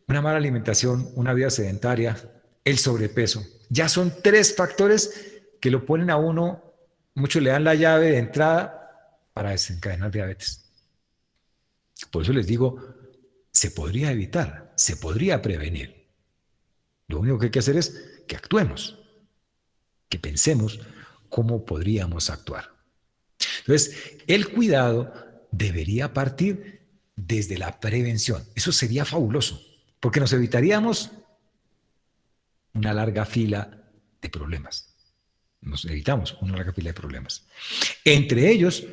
una mala alimentación, una vida sedentaria, el sobrepeso. Ya son 3 factores que lo ponen a uno, muchos le dan la llave de entrada para desencadenar diabetes. Por eso les digo, se podría evitar, se podría prevenir. Lo único que hay que hacer es que actuemos, que pensemos cómo podríamos actuar. Entonces, el cuidado debería partir desde la prevención. Eso sería fabuloso, porque nos evitaríamos una larga fila de problemas. Nos evitamos una larga fila de problemas. Entre ellos,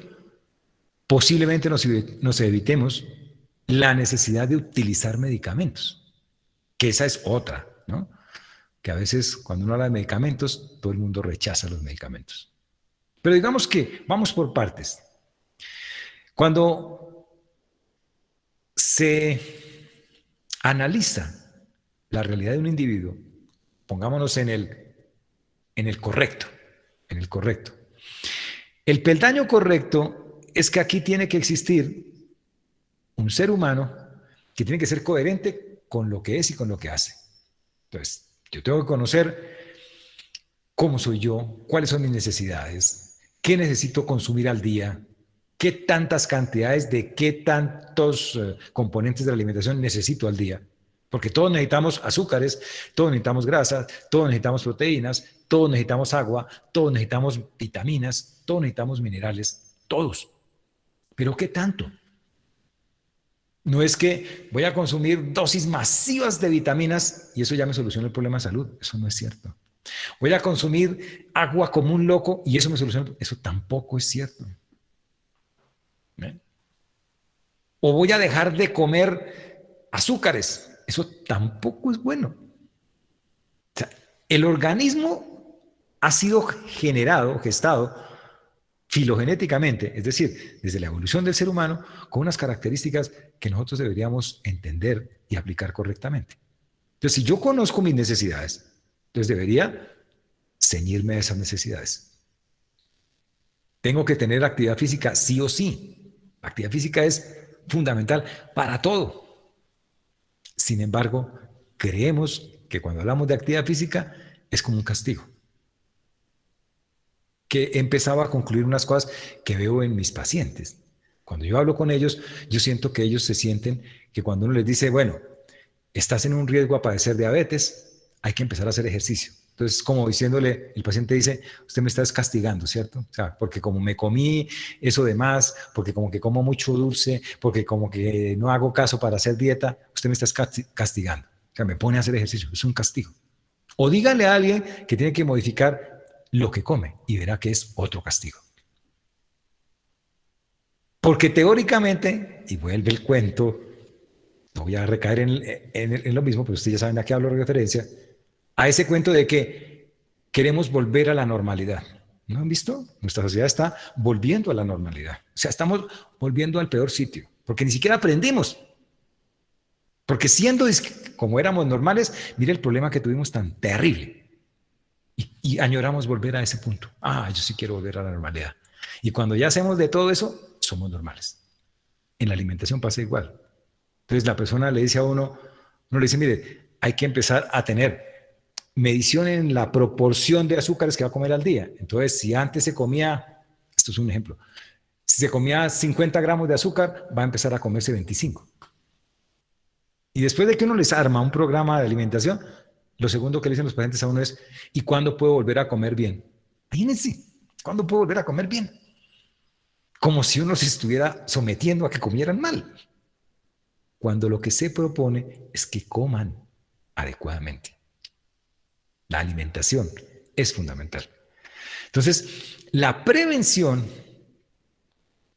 posiblemente nos evitemos la necesidad de utilizar medicamentos, que esa es otra, ¿no? Que a veces cuando uno habla de medicamentos, todo el mundo rechaza los medicamentos. Pero digamos que vamos por partes. Cuando se analiza la realidad de un individuo, pongámonos en el correcto, en el correcto. El peldaño correcto es que aquí tiene que existir un ser humano que tiene que ser coherente con lo que es y con lo que hace. Entonces, yo tengo que conocer cómo soy yo, cuáles son mis necesidades, qué necesito consumir al día, qué tantas cantidades de qué tantos componentes de la alimentación necesito al día. Porque todos necesitamos azúcares, todos necesitamos grasas, todos necesitamos proteínas, todos necesitamos agua, todos necesitamos vitaminas, todos necesitamos minerales, todos. ¿Pero qué tanto? No es que voy a consumir dosis masivas de vitaminas y eso ya me soluciona el problema de salud. Eso no es cierto. Voy a consumir agua como un loco y eso me soluciona. Eso tampoco es cierto. ¿Ven? O voy a dejar de comer azúcares. Eso tampoco es bueno. O sea, el organismo ha sido generado, gestado filogenéticamente, es decir, desde la evolución del ser humano, con unas características que nosotros deberíamos entender y aplicar correctamente. Entonces, si yo conozco mis necesidades, entonces debería ceñirme a esas necesidades. Tengo que tener actividad física sí o sí. La actividad física es fundamental para todo. Sin embargo, creemos que cuando hablamos de actividad física es como un castigo. Que empezaba a concluir unas cosas que veo en mis pacientes. Cuando yo hablo con ellos, yo siento que ellos se sienten que cuando uno les dice, bueno, estás en un riesgo a padecer diabetes, hay que empezar a hacer ejercicio. Entonces, como diciéndole, el paciente dice, usted me está castigando, ¿cierto? O sea, porque como me comí eso de más, porque como que como mucho dulce, porque como que no hago caso para hacer dieta, usted me está castigando. O sea, me pone a hacer ejercicio, es un castigo. O dígale a alguien que tiene que modificar lo que come y verá que es otro castigo. Porque teóricamente, y vuelve el cuento, no voy a recaer en lo mismo, pero ustedes ya saben a qué hablo de referencia, a ese cuento de que queremos volver a la normalidad. ¿No han visto? Nuestra sociedad está volviendo a la normalidad. O sea, estamos volviendo al peor sitio, porque ni siquiera aprendimos. Porque siendo como éramos normales, mire el problema que tuvimos tan terrible. Y añoramos volver a ese punto. Yo sí quiero volver a la normalidad. Y cuando ya hacemos de todo eso, somos normales. En la alimentación pasa igual. Entonces la persona le dice a uno le dice, mire, hay que empezar a tener medición en la proporción de azúcares que va a comer al día. Entonces, si antes se comía, esto es un ejemplo, si se comía 50 gramos de azúcar, va a empezar a comerse 25. Y después de que uno les arma un programa de alimentación, lo segundo que le dicen los pacientes a uno es, ¿y cuándo puedo volver a comer bien? Imagínense, ¿cuándo puedo volver a comer bien? Como si uno se estuviera sometiendo a que comieran mal. Cuando lo que se propone es que coman adecuadamente. La alimentación es fundamental. Entonces, la prevención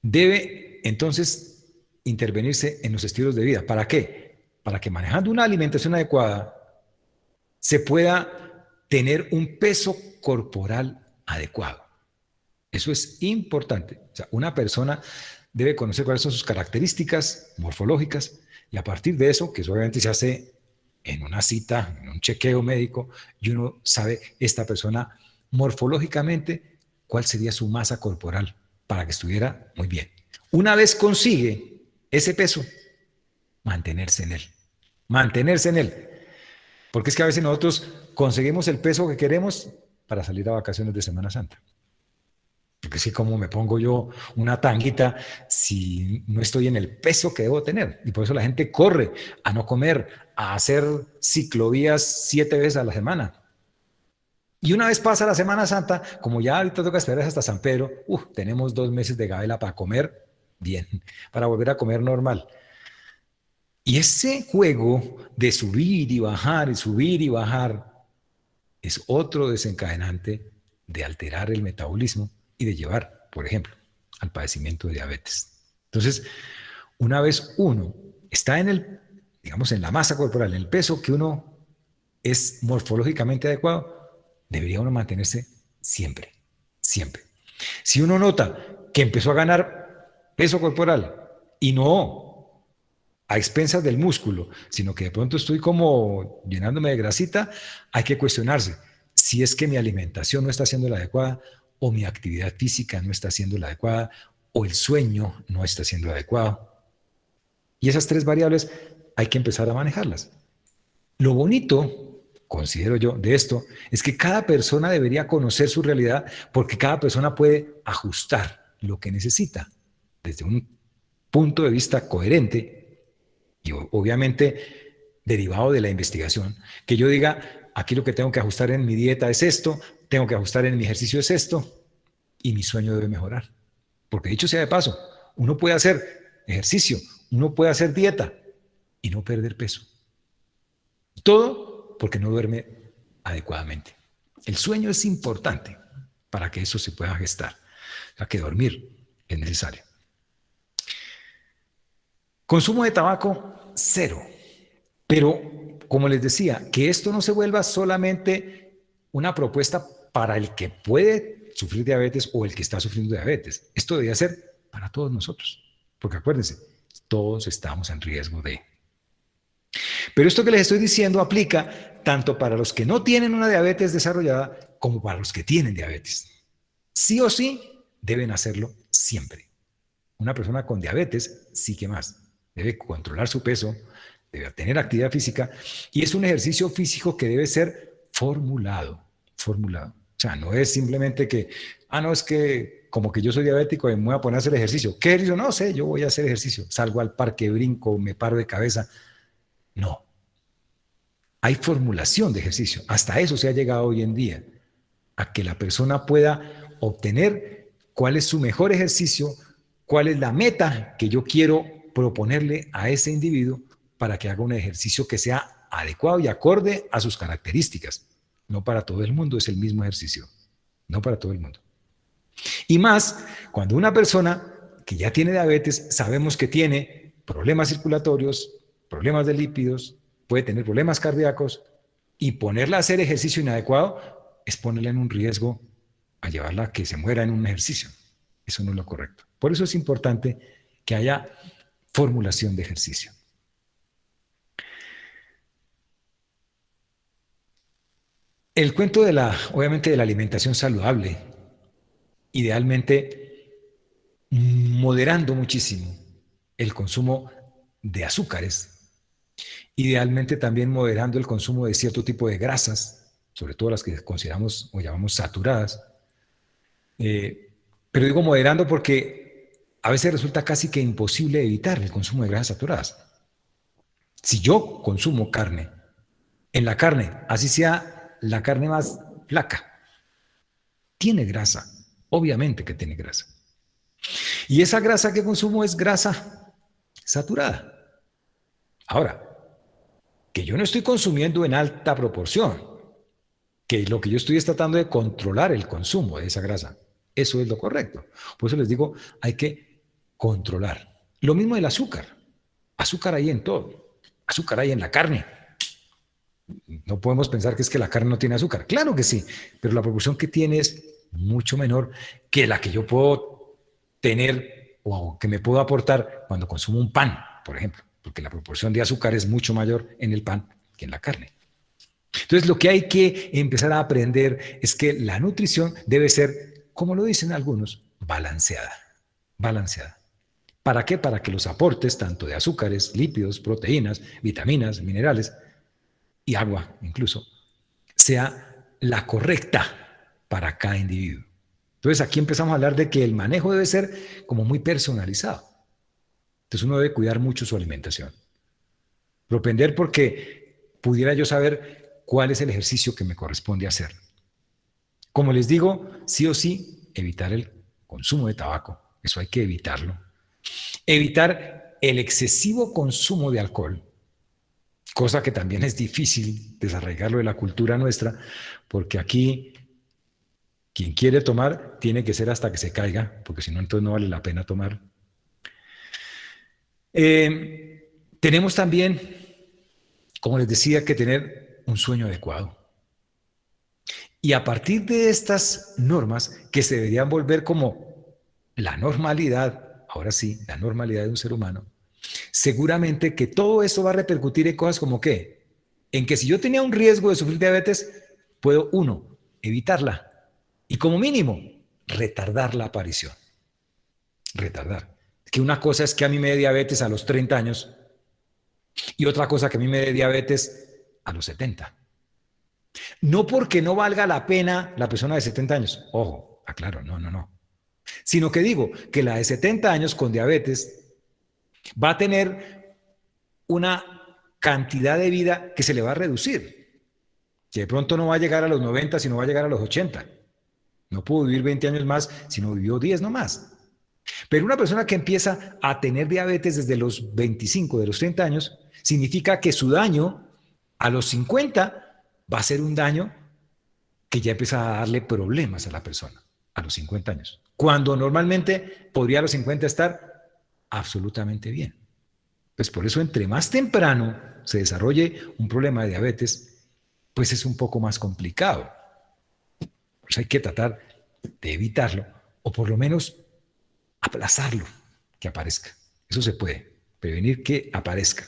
debe entonces intervenirse en los estilos de vida. ¿Para qué? Para que manejando una alimentación adecuada se pueda tener un peso corporal adecuado. Eso es importante. O sea, una persona debe conocer cuáles son sus características morfológicas y a partir de eso, que eso obviamente se hace en una cita, en un chequeo médico, y uno sabe esta persona morfológicamente cuál sería su masa corporal para que estuviera muy bien. Una vez consigue ese peso, mantenerse en él. Mantenerse en él. Porque es que a veces nosotros conseguimos el peso que queremos para salir a vacaciones de Semana Santa. Porque es que como me pongo yo una tanguita si no estoy en el peso que debo tener. Y por eso la gente corre a no comer, a hacer ciclovías 7 veces a la semana. Y una vez pasa la Semana Santa, como ya ahorita toca esperar hasta San Pedro, tenemos 2 meses de gabela para comer bien, para volver a comer normal. Y ese juego de subir y bajar, es otro desencadenante de alterar el metabolismo y de llevar, por ejemplo, al padecimiento de diabetes. Entonces, una vez uno está en el, digamos, en la masa corporal, en el peso que uno es morfológicamente adecuado, debería uno mantenerse siempre, siempre. Si uno nota que empezó a ganar peso corporal y no a expensas del músculo, sino que de pronto estoy como llenándome de grasita, hay que cuestionarse si es que mi alimentación no está siendo la adecuada o mi actividad física no está siendo la adecuada o el sueño no está siendo adecuado. Y esas 3 variables hay que empezar a manejarlas. Lo bonito, considero yo, de esto es que cada persona debería conocer su realidad porque cada persona puede ajustar lo que necesita desde un punto de vista coherente y obviamente derivado de la investigación, que yo diga, aquí lo que tengo que ajustar en mi dieta es esto, tengo que ajustar en mi ejercicio es esto, y mi sueño debe mejorar. Porque dicho sea de paso, uno puede hacer ejercicio, uno puede hacer dieta y no perder peso. Todo porque no duerme adecuadamente. El sueño es importante para que eso se pueda gestar. O sea, que dormir es necesario. Consumo de tabaco, 0. Pero, como les decía, que esto no se vuelva solamente una propuesta para el que puede sufrir diabetes o el que está sufriendo diabetes. Esto debería ser para todos nosotros. Porque acuérdense, todos estamos en riesgo de. Pero esto que les estoy diciendo aplica tanto para los que no tienen una diabetes desarrollada como para los que tienen diabetes. Sí o sí, deben hacerlo siempre. Una persona con diabetes sí que más. Debe controlar su peso, debe tener actividad física y es un ejercicio físico que debe ser formulado. O sea, no es simplemente que, no, es que como que yo soy diabético y me voy a poner a hacer ejercicio. ¿Qué ejercicio? No sé, yo voy a hacer ejercicio. Salgo al parque, brinco, me paro de cabeza. No. Hay formulación de ejercicio. Hasta eso se ha llegado hoy en día, a que la persona pueda obtener cuál es su mejor ejercicio, cuál es la meta que yo quiero proponerle a ese individuo para que haga un ejercicio que sea adecuado y acorde a sus características. No para todo el mundo es el mismo ejercicio, no para todo el mundo. Y más, cuando una persona que ya tiene diabetes, sabemos que tiene problemas circulatorios, problemas de lípidos, puede tener problemas cardíacos, y ponerla a hacer ejercicio inadecuado es ponerla en un riesgo a llevarla a que se muera en un ejercicio. Eso no es lo correcto. Por eso es importante que haya formulación de ejercicio. El cuento obviamente de la alimentación saludable, idealmente moderando muchísimo el consumo de azúcares, idealmente también moderando el consumo de cierto tipo de grasas, sobre todo las que consideramos o llamamos saturadas. Pero digo moderando porque a veces resulta casi que imposible evitar el consumo de grasas saturadas. Si yo consumo carne, en la carne, así sea la carne más flaca, tiene grasa, obviamente que tiene grasa. Y esa grasa que consumo es grasa saturada. Ahora, que yo no estoy consumiendo en alta proporción, que lo que yo estoy es tratando de controlar el consumo de esa grasa. Eso es lo correcto. Por eso les digo, hay que controlar. Lo mismo del azúcar. Azúcar hay en todo. Azúcar hay en la carne. No podemos pensar que es que la carne no tiene azúcar. Claro que sí, pero la proporción que tiene es mucho menor que la que yo puedo tener o que me puedo aportar cuando consumo un pan, por ejemplo, porque la proporción de azúcar es mucho mayor en el pan que en la carne. Entonces, lo que hay que empezar a aprender es que la nutrición debe ser, como lo dicen algunos, balanceada. Balanceada. ¿Para qué? Para que los aportes, tanto de azúcares, lípidos, proteínas, vitaminas, minerales y agua incluso, sea la correcta para cada individuo. Entonces, aquí empezamos a hablar de que el manejo debe ser como muy personalizado. Entonces, uno debe cuidar mucho su alimentación. Propender porque pudiera yo saber cuál es el ejercicio que me corresponde hacer. Como les digo, sí o sí, evitar el consumo de tabaco. Eso hay que evitarlo. Evitar el excesivo consumo de alcohol, cosa que también es difícil desarraigarlo de la cultura nuestra, porque aquí quien quiere tomar tiene que ser hasta que se caiga, porque si no, entonces no vale la pena tomar. Tenemos también, como les decía, que tener un sueño adecuado. Y a partir de estas normas, que se deberían volver como la normalidad, ahora sí, la normalidad de un ser humano, seguramente que todo eso va a repercutir en cosas como ¿qué? En que si yo tenía un riesgo de sufrir diabetes, puedo, uno, evitarla y como mínimo, retardar la aparición. Retardar. Que una cosa es que a mí me dé diabetes a los 30 años y otra cosa que a mí me dé diabetes a los 70. No porque no valga la pena la persona de 70 años. Ojo, aclaro, no. Sino que digo que la de 70 años con diabetes va a tener una cantidad de vida que se le va a reducir. Que de pronto no va a llegar a los 90, sino va a llegar a los 80. No pudo vivir 20 años más, sino vivió 10 nomás. Pero una persona que empieza a tener diabetes desde los 25, de los 30 años, significa que su daño a los 50 va a ser un daño que ya empieza a darle problemas a la persona a los 50 años. Cuando normalmente podría a los 50 estar absolutamente bien. Pues por eso entre más temprano se desarrolle un problema de diabetes, pues es un poco más complicado. Pues hay que tratar de evitarlo o por lo menos aplazarlo que aparezca. Eso se puede, prevenir que aparezca.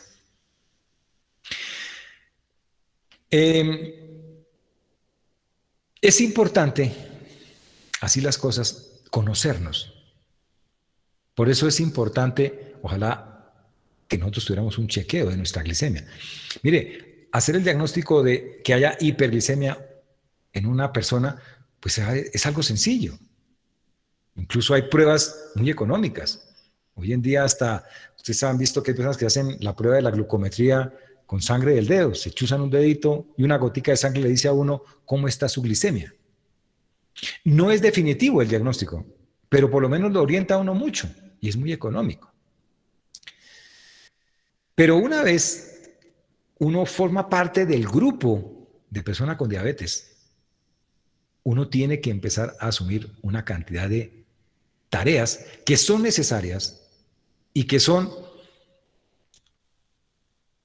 Es importante, así las cosas, conocernos. Por eso es importante, ojalá que nosotros tuviéramos un chequeo de nuestra glicemia. Mire, hacer el diagnóstico de que haya hiperglicemia en una persona, pues es algo sencillo. Incluso hay pruebas muy económicas. Hoy en día hasta, ustedes han visto que hay personas que hacen la prueba de la glucometría con sangre del dedo. Se chuzan un dedito y una gotica de sangre le dice a uno cómo está su glicemia. No es definitivo el diagnóstico, pero por lo menos lo orienta a uno mucho y es muy económico. Pero una vez uno forma parte del grupo de personas con diabetes, uno tiene que empezar a asumir una cantidad de tareas que son necesarias y que son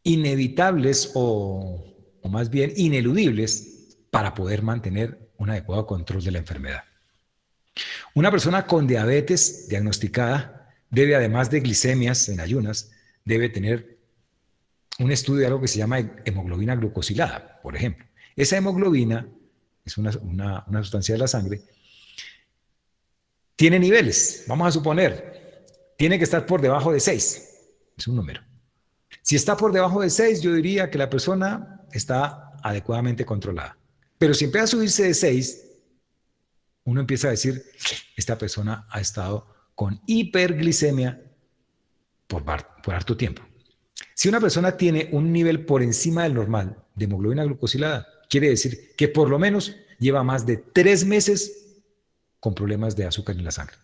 inevitables o más bien ineludibles para poder mantener un adecuado control de la enfermedad. Una persona con diabetes diagnosticada debe, además de glicemias en ayunas, debe tener un estudio de algo que se llama hemoglobina glucosilada, por ejemplo. Esa hemoglobina es una sustancia de la sangre, tiene niveles, vamos a suponer, tiene que estar por debajo de 6, es un número. Si está por debajo de 6, yo diría que la persona está adecuadamente controlada. Pero si empieza a subirse de 6, uno empieza a decir, esta persona ha estado con hiperglicemia por harto tiempo. Si una persona tiene un nivel por encima del normal de hemoglobina glucosilada, quiere decir que por lo menos lleva más de 3 meses con problemas de azúcar en la sangre.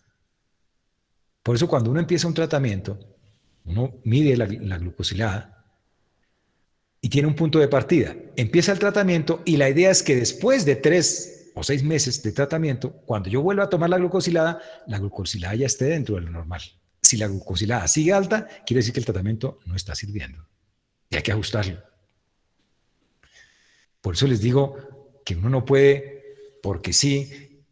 Por eso cuando uno empieza un tratamiento, uno mide la glucosilada y tiene un punto de partida. Empieza el tratamiento y la idea es que después de 3 o 6 meses de tratamiento, cuando yo vuelva a tomar la glucosilada ya esté dentro de lo normal. Si la glucosilada sigue alta, quiere decir que el tratamiento no está sirviendo y hay que ajustarlo. Por eso les digo que uno no puede, porque sí,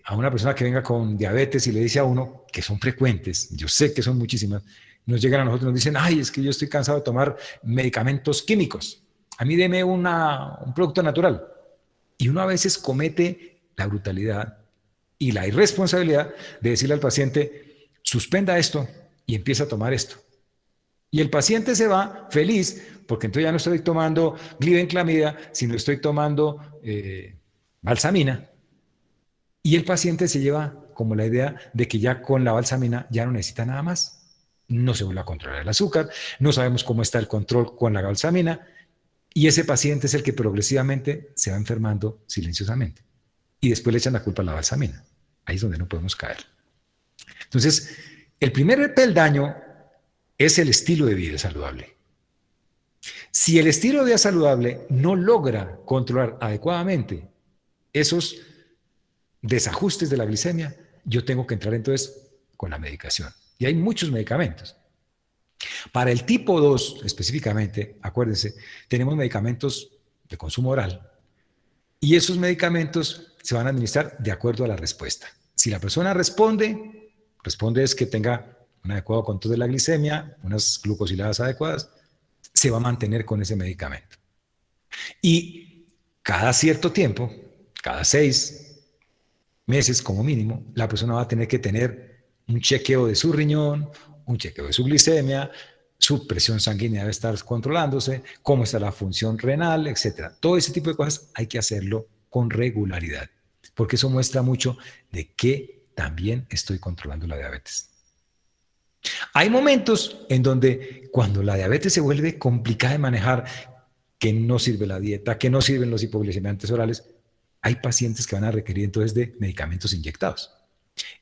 a una persona que venga con diabetes y le dice a uno, que son frecuentes, yo sé que son muchísimas, nos llegan a nosotros y nos dicen, ay, es que yo estoy cansado de tomar medicamentos químicos, a mí deme un producto natural. Y uno a veces comete la brutalidad y la irresponsabilidad de decirle al paciente, suspenda esto y empieza a tomar esto. Y el paciente se va feliz porque entonces ya no estoy tomando glibenclamida, sino estoy tomando balsamina. Y el paciente se lleva como la idea de que ya con la balsamina ya no necesita nada más. No se vuelve a controlar el azúcar, no sabemos cómo está el control con la balsamina, y ese paciente es el que progresivamente se va enfermando silenciosamente. Y después le echan la culpa a la balsamina. Ahí es donde no podemos caer. Entonces, el primer peldaño es el estilo de vida saludable. Si el estilo de vida saludable no logra controlar adecuadamente esos desajustes de la glicemia, yo tengo que entrar entonces con la medicación. Y hay muchos medicamentos. Para el tipo 2 específicamente, acuérdense, tenemos medicamentos de consumo oral y esos medicamentos se van a administrar de acuerdo a la respuesta. Si la persona responde es que tenga un adecuado control de la glicemia, unas glucosiladas adecuadas, se va a mantener con ese medicamento. Y cada cierto tiempo, cada 6 meses como mínimo, la persona va a tener que tener un chequeo de su riñón, un chequeo de su glicemia, su presión sanguínea debe estar controlándose, cómo está la función renal, etc. Todo ese tipo de cosas hay que hacerlo con regularidad, porque eso muestra mucho de que también estoy controlando la diabetes. Hay momentos en donde cuando la diabetes se vuelve complicada de manejar, que no sirve la dieta, que no sirven los hipoglicemiantes orales, hay pacientes que van a requerir entonces de medicamentos inyectados.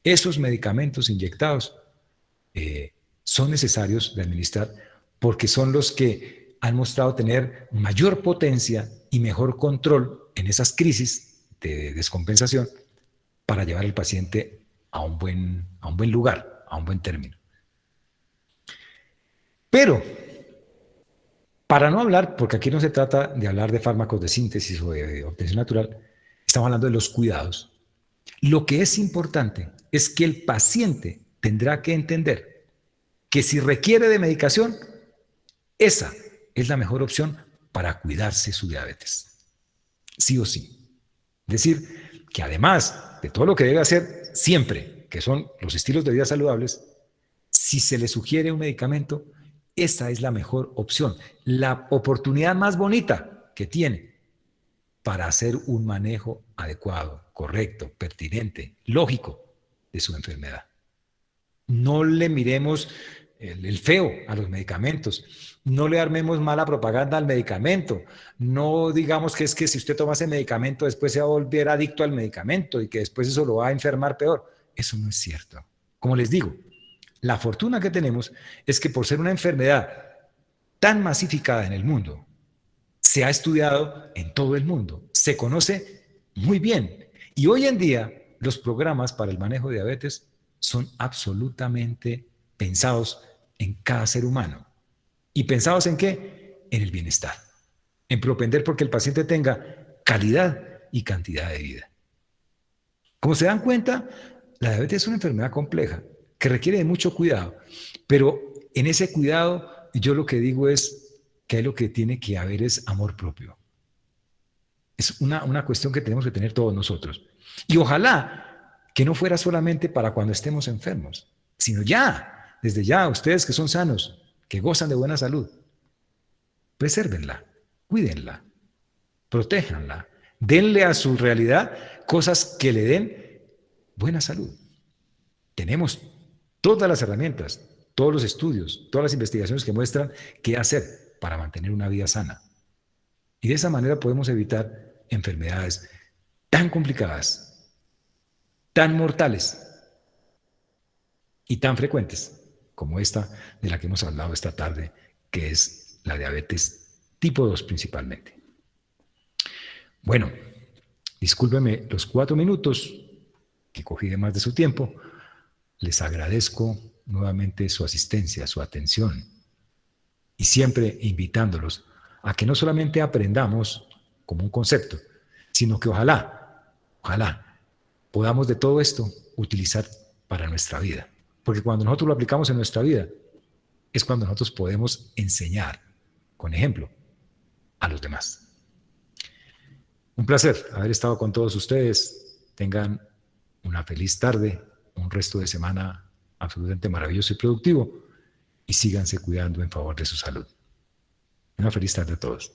Esos medicamentos inyectados son necesarios de administrar porque son los que han mostrado tener mayor potencia y mejor control en esas crisis de descompensación para llevar al paciente a un buen lugar, a un buen término. Pero, para no hablar, porque aquí no se trata de hablar de fármacos de síntesis o de obtención natural, estamos hablando de los cuidados. Lo que es importante es que el paciente tendrá que entender que si requiere de medicación, esa es la mejor opción para cuidarse su diabetes. Sí o sí. Es decir, que además de todo lo que debe hacer siempre, que son los estilos de vida saludables, si se le sugiere un medicamento, esa es la mejor opción, la oportunidad más bonita que tiene para hacer un manejo adecuado, correcto, pertinente, lógico de su enfermedad. No le miremos el feo a los medicamentos, no le armemos mala propaganda al medicamento, no digamos que es que si usted toma ese medicamento después se va a volver adicto al medicamento y que después eso lo va a enfermar peor. Eso no es cierto. Como les digo, la fortuna que tenemos es que por ser una enfermedad tan masificada en el mundo, se ha estudiado en todo el mundo, se conoce muy bien. Y hoy en día los programas para el manejo de diabetes son absolutamente pensados en cada ser humano. ¿Y pensados en qué? En el bienestar, en propender porque el paciente tenga calidad y cantidad de vida. Como se dan cuenta, la diabetes es una enfermedad compleja que requiere de mucho cuidado, pero en ese cuidado yo lo que digo es que lo que tiene que haber es amor propio. Es una cuestión que tenemos que tener todos nosotros. Y ojalá que no fuera solamente para cuando estemos enfermos, sino ya, desde ya, ustedes que son sanos, que gozan de buena salud, presérvenla, cuídenla, protéjanla, denle a su realidad cosas que le den buena salud. Tenemos todas las herramientas, todos los estudios, todas las investigaciones que muestran qué hacer para mantener una vida sana. Y de esa manera podemos evitar enfermedades tan complicadas, tan mortales y tan frecuentes como esta de la que hemos hablado esta tarde, que es la diabetes tipo 2 principalmente. Bueno, discúlpeme los 4 minutos que cogí de más de su tiempo. Les agradezco nuevamente su asistencia, su atención y siempre invitándolos a que no solamente aprendamos como un concepto, sino que ojalá podamos de todo esto utilizar para nuestra vida. Porque cuando nosotros lo aplicamos en nuestra vida, es cuando nosotros podemos enseñar, con ejemplo, a los demás. Un placer haber estado con todos ustedes. Tengan una feliz tarde, un resto de semana absolutamente maravilloso y productivo, y síganse cuidando en favor de su salud. Una feliz tarde a todos.